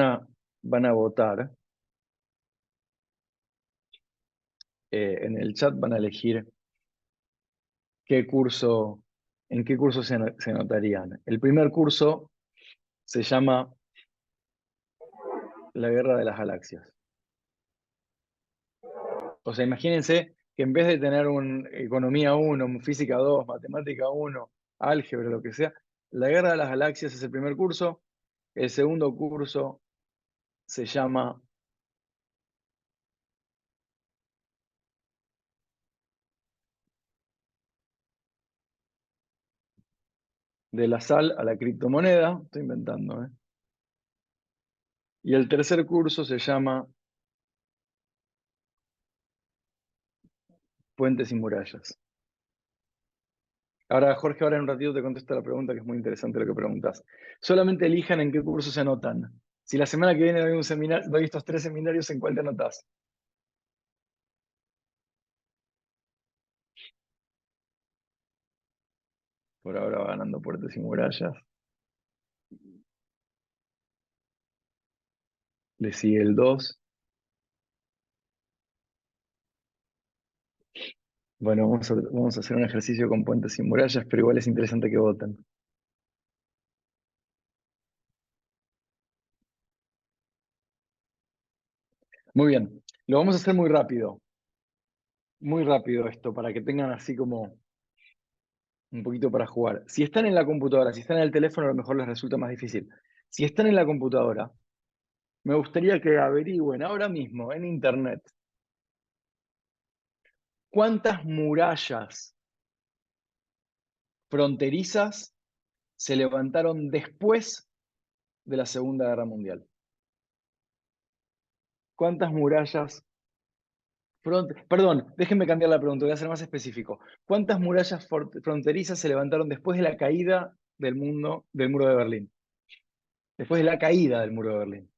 a votar, en el chat van a elegir qué curso, en qué curso se anotarían. El primer curso se llama La Guerra de las Galaxias. O sea, imagínense que en vez de tener un Economía 1, un Física 2, Matemática 1, Álgebra, lo que sea, La Guerra de las Galaxias es el primer curso. El segundo curso se llama De la sal a la criptomoneda, estoy inventando, ¿eh? Y el tercer curso se llama Puentes y Murallas. Ahora, Jorge, ahora en un ratito te contesto la pregunta, que es muy interesante lo que preguntas. Solamente elijan en qué curso se anotan. Si la semana que viene doy un seminario, doy estos 3 seminarios, ¿en cuál te anotás? Por ahora va ganando Puentes y Murallas. Le sigue el 2. Bueno, vamos a hacer un ejercicio con Puentes y Murallas, pero igual es interesante que voten. Muy bien, lo vamos a hacer muy rápido esto, para que tengan así como un poquito para jugar. Si están en la computadora, si están en el teléfono, a lo mejor les resulta más difícil. Si están en la computadora, me gustaría que averigüen ahora mismo en internet cuántas murallas fronterizas se levantaron después de la Segunda Guerra Mundial. ¿Cuántas murallas Perdón, déjenme cambiar la pregunta, voy a ser más específico. ¿Cuántas murallas fronterizas se levantaron después de la caída del muro de Berlín? Después de la caída del muro de Berlín.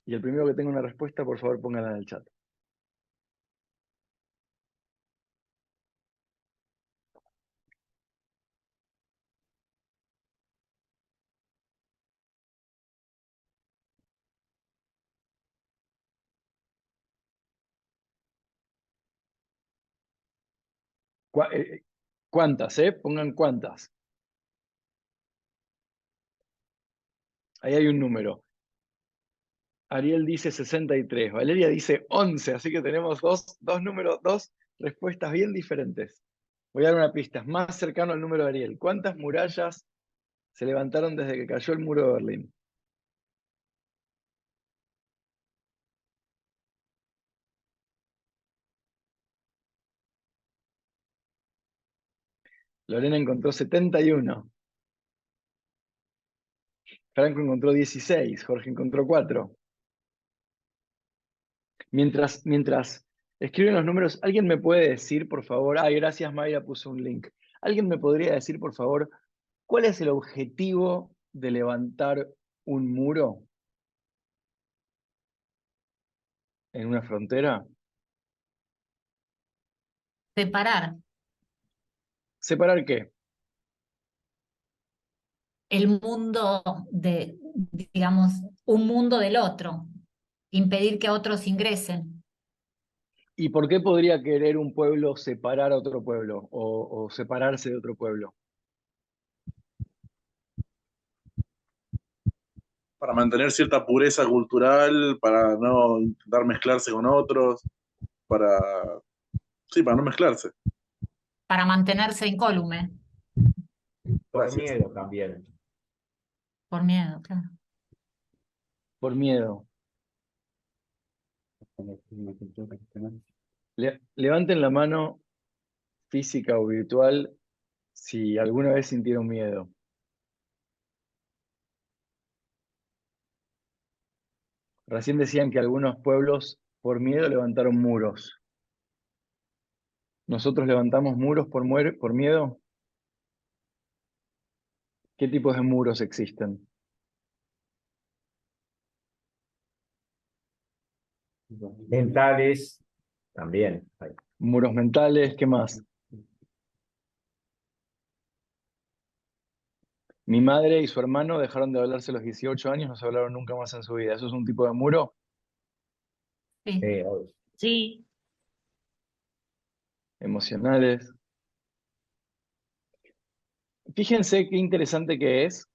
Y el primero que tenga una respuesta, por favor, póngala en el chat. ¿Cuántas, Pongan cuántas. Ahí hay un número. Ariel dice 63, Valeria dice 11, así que tenemos dos respuestas bien diferentes. Voy a dar una pista, es más cercano al número de Ariel. ¿Cuántas murallas se levantaron desde que cayó el muro de Berlín? Lorena encontró 71. Franco encontró 16. Jorge encontró 4. Mientras escriben los números, ¿alguien me puede decir, por favor? Ay, gracias, Mayra puso un link. ¿Alguien me podría decir, por favor, cuál es el objetivo de levantar un muro en una frontera? Separar ¿Separar qué? el mundo digamos, un mundo del otro, impedir que otros ingresen. ¿Y por qué podría querer un pueblo separar a otro pueblo o separarse de otro pueblo? Para mantener cierta pureza cultural, para no intentar mezclarse con otros, para, sí, para no mezclarse. Para mantenerse incólume, Por Gracias. miedo también. por miedo, claro. Por miedo. Levanten la mano, física o virtual, si alguna vez sintieron miedo. Recién decían que algunos pueblos por miedo levantaron muros. ¿Nosotros levantamos muros por miedo? ¿Qué tipos de muros existen? Mentales, también. Muros mentales, ¿qué más? Mi madre y su hermano dejaron de hablarse a los 18 años, no se hablaron nunca más en su vida. ¿Eso es un tipo de muro? Sí. Obvio. Sí, Emocionales. Fíjense qué interesante que es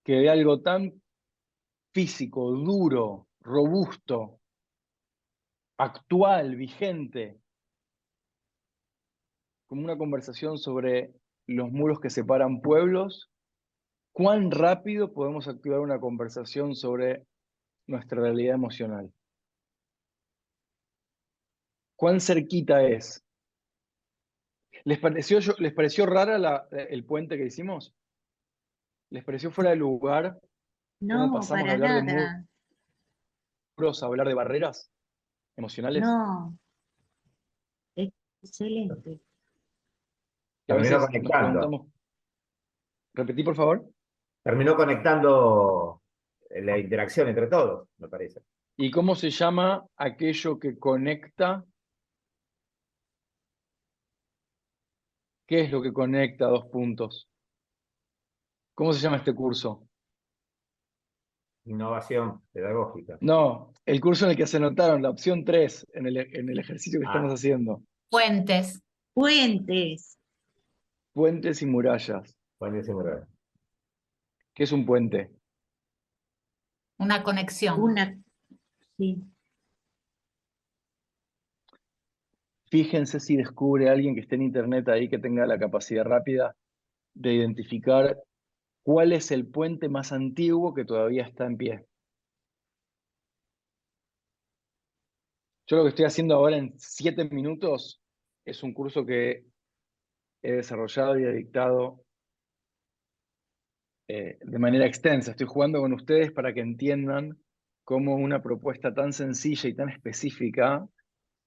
que de algo tan físico, duro, robusto, actual, vigente, como una conversación sobre los muros que separan pueblos, ¿cuán rápido podemos activar una conversación sobre nuestra realidad emocional? ¿Cuán cerquita es? ¿Les pareció rara el puente que hicimos? ¿Les pareció fuera de lugar cómo no, pasamos de para hablar de nada. muros a hablar de barreras emocionales? No, excelente. Que a Terminó veces nos conectando. preguntamos, repetí por favor, Terminó conectando la interacción entre todos, me parece. ¿y cómo se llama aquello que conecta? ¿Qué es lo que conecta dos puntos? ¿Cómo se llama este curso? Innovación pedagógica. No, el curso en el que se anotaron, la opción 3 en el ejercicio que estamos Ah, haciendo. Puentes. Puentes, Puentes y murallas. buenísimo. ¿Qué es un puente? Una conexión. una, sí. Fíjense si descubre alguien que esté en internet ahí que tenga la capacidad rápida de identificar cuál es el puente más antiguo que todavía está en pie. Yo lo que estoy haciendo ahora en 7 minutos es un curso que he desarrollado y he dictado de manera extensa. Estoy jugando con ustedes para que entiendan cómo una propuesta tan sencilla y tan específica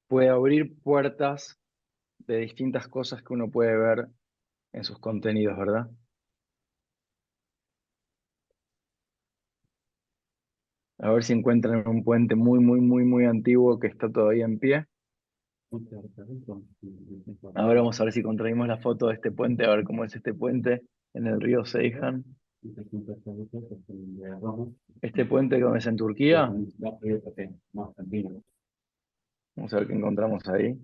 puede abrir puertas de distintas cosas que uno puede ver en sus contenidos, ¿verdad? A ver si encuentran un puente muy, muy, muy, muy antiguo que está todavía en pie. Ahora vamos a ver si conseguimos la foto de este puente, a ver cómo es este puente en el río Seyhan. Este puente que es en Turquía. Vamos a ver qué encontramos ahí.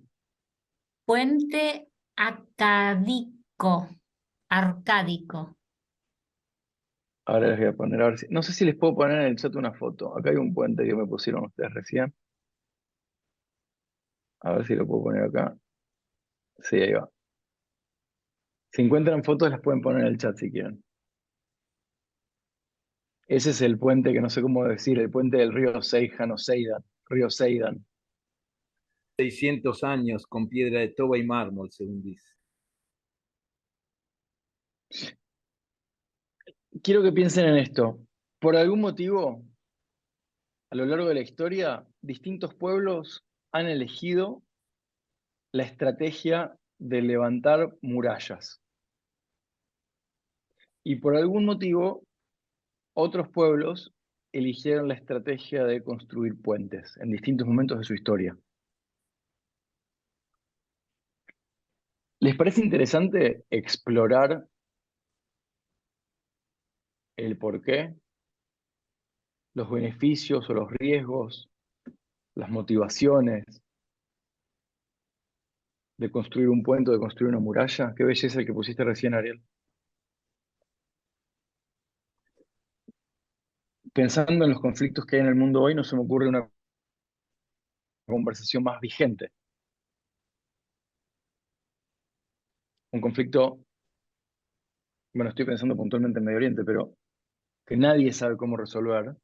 Puente acádico. Arcádico. Ahora les voy a poner, a ver no sé si les puedo poner en el chat una foto. Acá hay un puente que me pusieron ustedes recién. A ver si lo puedo poner acá. Sí, ahí va. Si encuentran fotos, las pueden poner en el chat si quieren. Ese es el puente que no sé cómo decir, el puente del río Seyhan o Seidan. Río Seidan. 600 años con piedra de toba y mármol, según dice. Quiero que piensen en esto. Por algún motivo, a lo largo de la historia, distintos pueblos han elegido la estrategia de levantar murallas. Y por algún motivo, otros pueblos eligieron la estrategia de construir puentes en distintos momentos de su historia. ¿Les parece interesante explorar el porqué, los beneficios o los riesgos, las motivaciones de construir un puente o de construir una muralla? Qué belleza el que pusiste recién, Ariel. Pensando en los conflictos que hay en el mundo hoy, no se me ocurre una conversación más vigente. Un conflicto, bueno, estoy pensando puntualmente en Medio Oriente, pero que nadie sabe cómo resolver,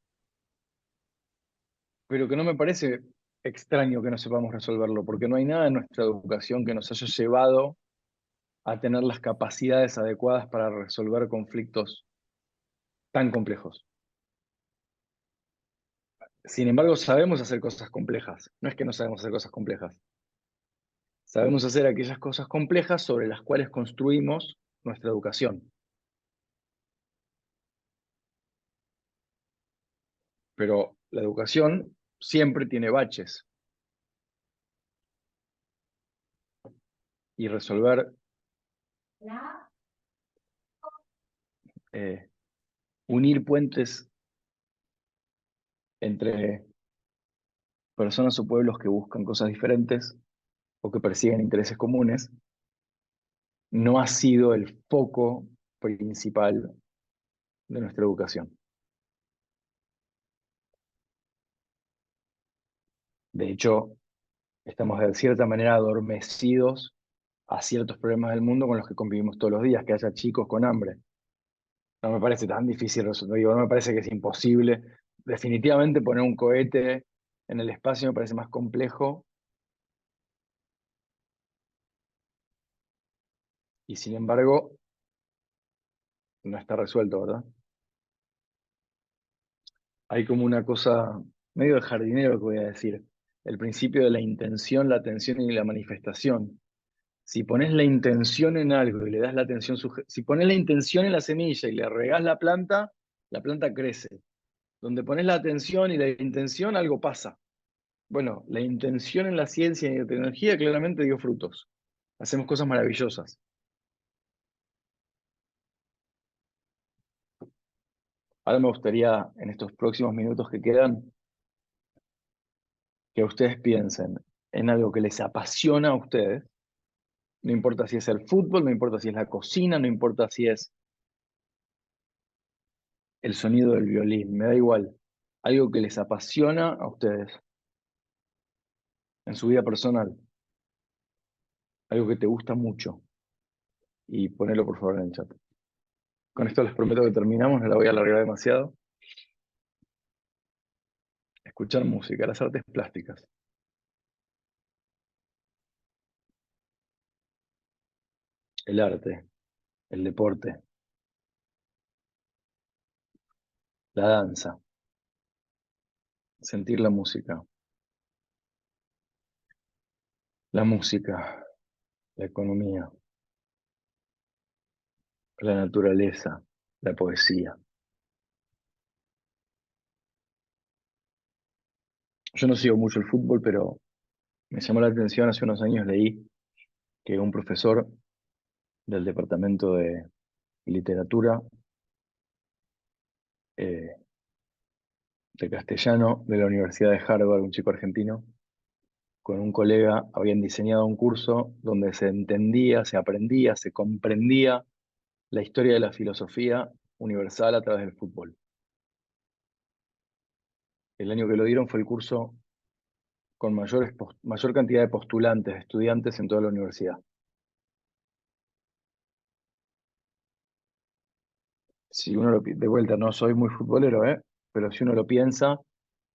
pero que no me parece extraño que no sepamos resolverlo, porque no hay nada en nuestra educación que nos haya llevado a tener las capacidades adecuadas para resolver conflictos tan complejos. Sin embargo, sabemos hacer cosas complejas. No es que no sabemos hacer cosas complejas. Sabemos hacer aquellas cosas complejas sobre las cuales construimos nuestra educación. Pero la educación siempre tiene baches. Y resolver unir puentes entre personas o pueblos que buscan cosas diferentes o que persiguen intereses comunes, no ha sido el foco principal de nuestra educación. De hecho, estamos de cierta manera adormecidos a ciertos problemas del mundo con los que convivimos todos los días, que haya chicos con hambre. No me parece tan difícil resolver, digo, no me parece que es imposible. Definitivamente poner un cohete en el espacio me parece más complejo. Y sin embargo, no está resuelto, ¿verdad? Hay como una cosa medio de jardinero que voy a decir. El principio de la intención, la atención y la manifestación. Si pones la intención en algo y le das la atención, si pones la intención en la semilla y le regás la planta crece. Donde pones la atención y la intención, algo pasa. Bueno, la intención en la ciencia y la tecnología claramente dio frutos. Hacemos cosas maravillosas. Ahora me gustaría, en estos próximos minutos que quedan, que ustedes piensen en algo que les apasiona a ustedes. No importa si es el fútbol, no importa si es la cocina, no importa si es el sonido del violín, me da igual. Algo que les apasiona a ustedes en su vida personal. Algo que te gusta mucho. Y ponelo por favor en el chat. Con esto les prometo que terminamos, no la voy a alargar demasiado. Escuchar música, las artes plásticas. El arte, el deporte, la danza, sentir la música, la economía, la naturaleza, la poesía. Yo no sigo mucho el fútbol, pero me llamó la atención, hace unos años leí que un profesor del departamento de literatura de castellano de la Universidad de Harvard, un chico argentino, con un colega habían diseñado un curso donde se entendía, se aprendía, se comprendía la historia de la filosofía universal a través del fútbol. El año que lo dieron fue el curso con mayor cantidad de postulantes, de estudiantes en toda la universidad. Si uno de vuelta, no soy muy futbolero, pero si uno lo piensa,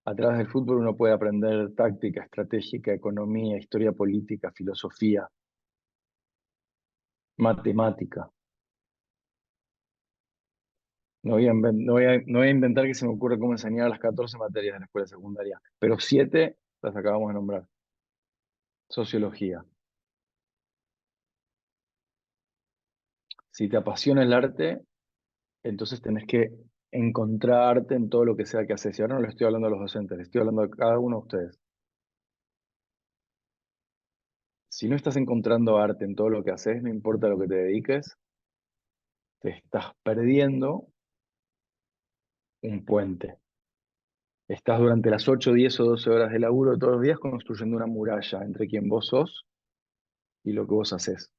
a través del fútbol uno puede aprender táctica, estratégica, economía, historia política, filosofía, matemática. No voy a inventar que se me ocurra cómo enseñar las 14 materias de la escuela secundaria, pero 7 las acabamos de nombrar. Sociología. Si te apasiona el arte, entonces tenés que encontrarte en todo lo que sea que haces. Y ahora no le estoy hablando a los docentes, le estoy hablando a cada uno de ustedes. Si no estás encontrando arte en todo lo que haces, no importa lo que te dediques, te estás perdiendo un puente. Estás durante las 8, 10 o 12 horas de laburo todos los días construyendo una muralla entre quien vos sos y lo que vos haces.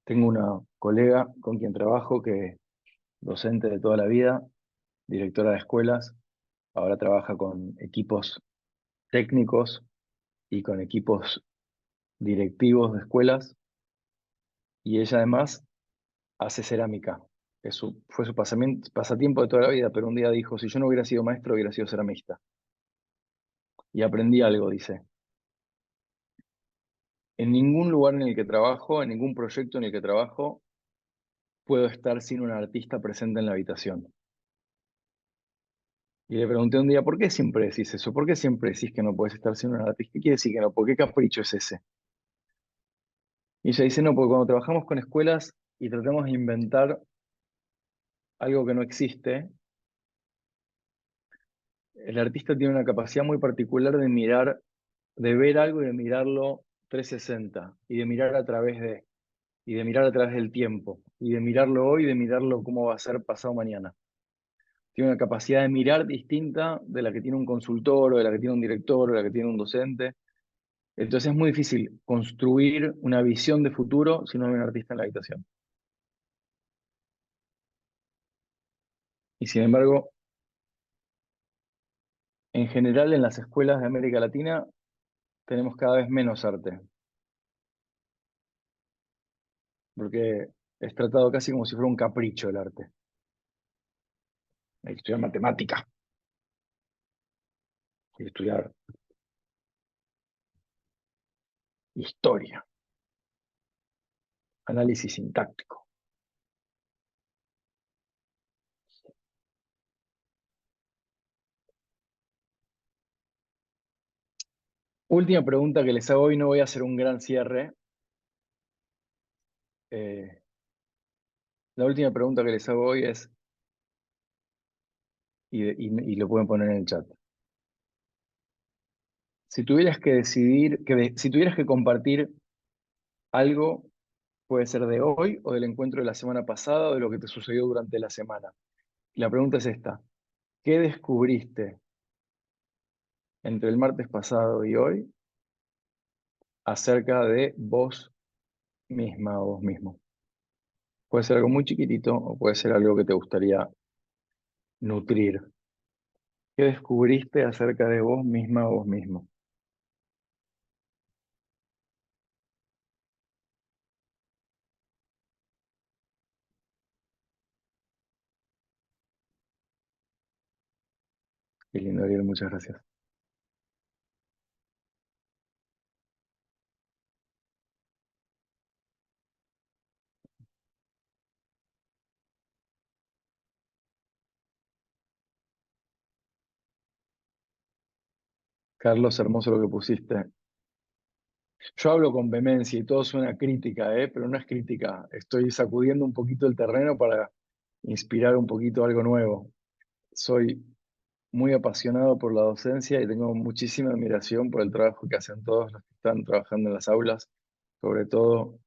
Tengo una colega con quien trabajo que docente de toda la vida, directora de escuelas, ahora trabaja con equipos técnicos y con equipos directivos de escuelas, y ella además hace cerámica. Fue su pasatiempo de toda la vida, pero un día dijo, si yo no hubiera sido maestro, hubiera sido ceramista. Y aprendí algo, dice. En ningún lugar en el que trabajo, en ningún proyecto en el que trabajo, puedo estar sin un artista presente en la habitación. Y le pregunté un día, ¿por qué siempre decís eso? ¿Por qué siempre decís que no podés estar sin un artista? ¿Qué quiere decir que no? ¿Por qué capricho es ese? Y ella dice, no, porque cuando trabajamos con escuelas y tratamos de inventar algo que no existe, el artista tiene una capacidad muy particular de mirar, de ver algo y de mirarlo 360, y de mirar a través de, y de mirar a través del tiempo, y de mirarlo hoy, y de mirarlo cómo va a ser pasado mañana. Tiene una capacidad de mirar distinta de la que tiene un consultor, o de la que tiene un director, o de la que tiene un docente. Entonces es muy difícil construir una visión de futuro si no hay un artista en la habitación. Y sin embargo, en general en las escuelas de América Latina tenemos cada vez menos arte, porque es tratado casi como si fuera un capricho el arte. Hay que estudiar matemática, hay que estudiar historia, análisis sintáctico. Última pregunta que les hago hoy, no voy a hacer un gran cierre. La última pregunta que les hago hoy es, y lo pueden poner en el chat. Si tuvieras que decidir, si tuvieras que compartir algo, puede ser de hoy o del encuentro de la semana pasada o de lo que te sucedió durante la semana. Y la pregunta es esta: ¿qué descubriste entre el martes pasado y hoy acerca de vos misma o vos mismo? Puede ser algo muy chiquitito o puede ser algo que te gustaría nutrir. ¿Qué descubriste acerca de vos misma o vos mismo? Qué lindo, Ariel, muchas gracias. Carlos, hermoso lo que pusiste. Yo hablo con vehemencia y todo suena crítica, pero no es crítica. Estoy sacudiendo un poquito el terreno para inspirar un poquito algo nuevo. Soy muy apasionado por la docencia y tengo muchísima admiración por el trabajo que hacen todos los que están trabajando en las aulas, sobre todo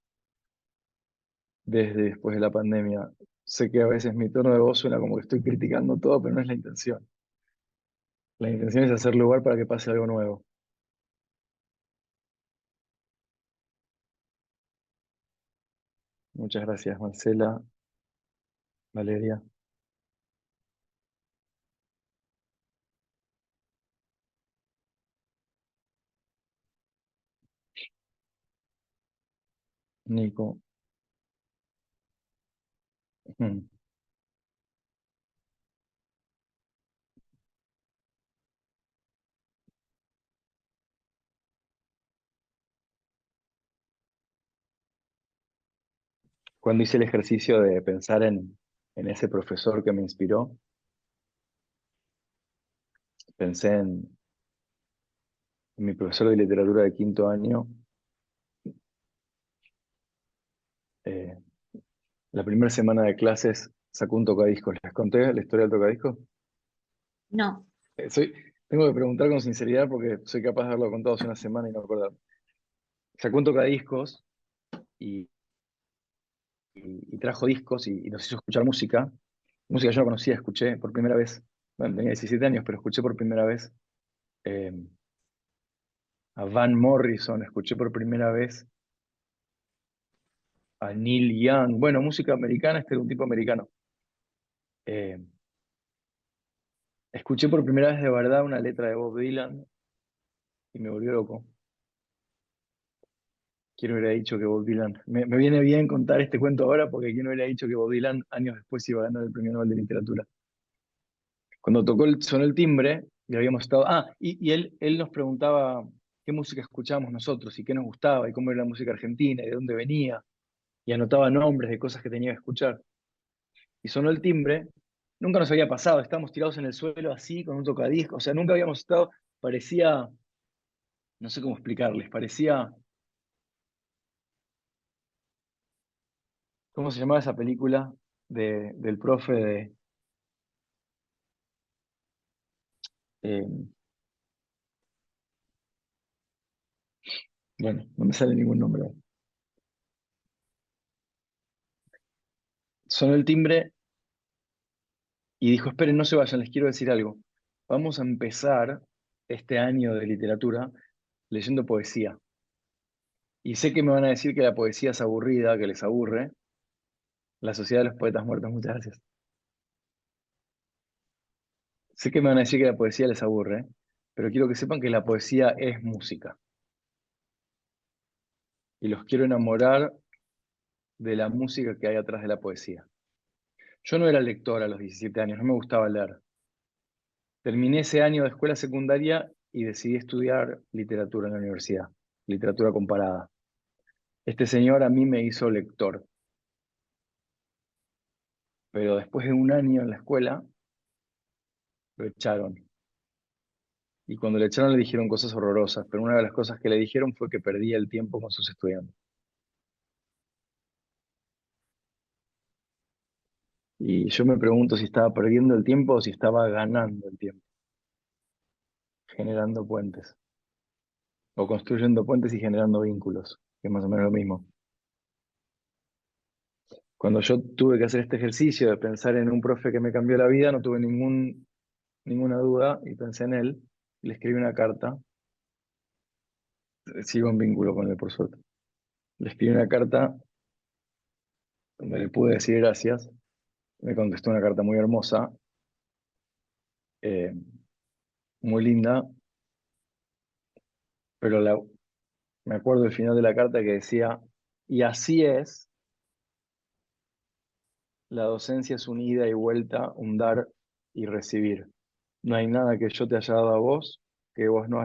desde después de la pandemia. Sé que a veces mi tono de voz suena como que estoy criticando todo, pero no es la intención. La intención es hacer lugar para que pase algo nuevo. Muchas gracias, Marcela, Valeria. Nico. Ujú. Cuando hice el ejercicio de pensar en ese profesor que me inspiró, pensé en mi profesor de literatura de quinto año. eh, la primera semana de clases sacó un tocadiscos. ¿Les conté la historia del tocadiscos? No. Tengo que preguntar con sinceridad porque soy capaz de haberlo contado hace una semana y no acordarme. Sacó un tocadiscos y, y trajo discos y nos hizo escuchar música. Música que yo no conocía, escuché por primera vez. Bueno, tenía 17 años, pero escuché por primera vez eh, a Van Morrison, escuché por primera vez a Neil Young. Bueno, música americana, este era un tipo americano. Eh, Escuché por primera vez de verdad una letra de Bob Dylan y me volvió loco. ¿Quién hubiera dicho que Bob Dylan? Me viene bien contar este cuento ahora porque quién hubiera dicho que Bob Dylan años después iba a ganar el Premio Nobel de Literatura. Cuando sonó el timbre, y habíamos estado. Y él nos preguntaba qué música escuchábamos nosotros y qué nos gustaba y cómo era la música argentina y de dónde venía. Y anotaba nombres de cosas que tenía que escuchar. Y sonó el timbre, nunca nos había pasado, estábamos tirados en el suelo así, con un tocadiscos, o sea, nunca habíamos estado, parecía, no sé cómo explicarles, parecía, ¿cómo se llamaba esa película del profe de... eh, bueno, no me sale ningún nombre. Sonó el timbre y dijo, esperen, no se vayan, les quiero decir algo. Vamos a empezar este año de literatura leyendo poesía. Y sé que me van a decir que la poesía es aburrida, que les aburre. La Sociedad de los Poetas Muertos, muchas gracias. Sé que me van a decir que la poesía les aburre, pero quiero que sepan que la poesía es música. Y los quiero enamorar de la música que hay atrás de la poesía. Yo no era lector a los 17 años, no me gustaba leer. Terminé ese año de escuela secundaria y decidí estudiar literatura en la universidad, literatura comparada. Este señor a mí me hizo lector, pero después de un año en la escuela, lo echaron. Y cuando le echaron le dijeron cosas horrorosas, pero una de las cosas que le dijeron fue que perdía el tiempo con sus estudiantes. Y yo me pregunto si estaba perdiendo el tiempo o si estaba ganando el tiempo, generando puentes, o construyendo puentes y generando vínculos, que es más o menos lo mismo. Cuando yo tuve que hacer este ejercicio de pensar en un profe que me cambió la vida, no tuve ninguna duda y pensé en él. Le escribí una carta, sigo en vínculo con él por suerte. Le escribí una carta donde le pude decir gracias. Me contestó una carta muy hermosa, eh, muy linda, pero me acuerdo del final de la carta que decía, y así es, la docencia es un ida y vuelta, un dar y recibir. No hay nada que yo te haya dado a vos que vos no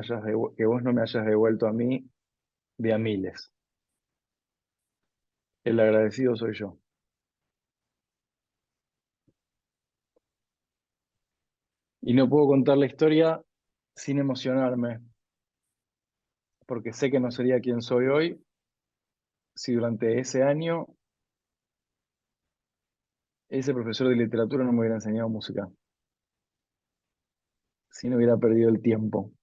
me hayas devuelto a mí de a miles. El agradecido soy yo. Y no puedo contar la historia sin emocionarme, porque sé que no sería quien soy hoy si durante ese año ese profesor de literatura no me hubiera enseñado música, si no hubiera perdido el tiempo.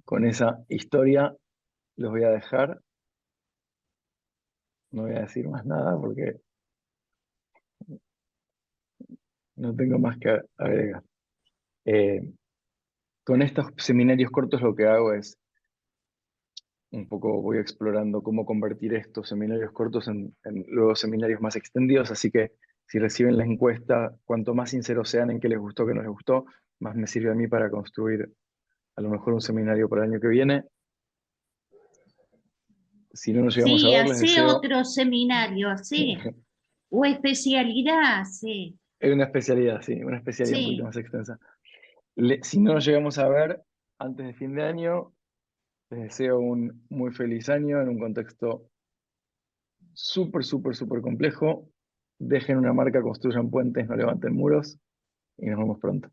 Con esa historia los voy a dejar. No voy a decir más nada porque no tengo más que agregar. Eh, con estos seminarios cortos lo que hago es un poco voy explorando cómo convertir estos seminarios cortos en luego seminarios más extendidos, así que si reciben la encuesta, cuanto más sinceros sean en qué les gustó, qué no les gustó, más me sirve a mí para construir a lo mejor un seminario para el año que viene. Si no nos llegamos a Sí, ver, les hace deseo... otro seminario, así. O especialidad, sí. Es una especialidad, sí, una especialidad un poquito Sí. más extensa. Si no nos llegamos a ver antes de fin de año, les deseo un muy feliz año en un contexto súper, súper, súper complejo. Dejen una marca, construyan puentes, no levanten muros y nos vemos pronto.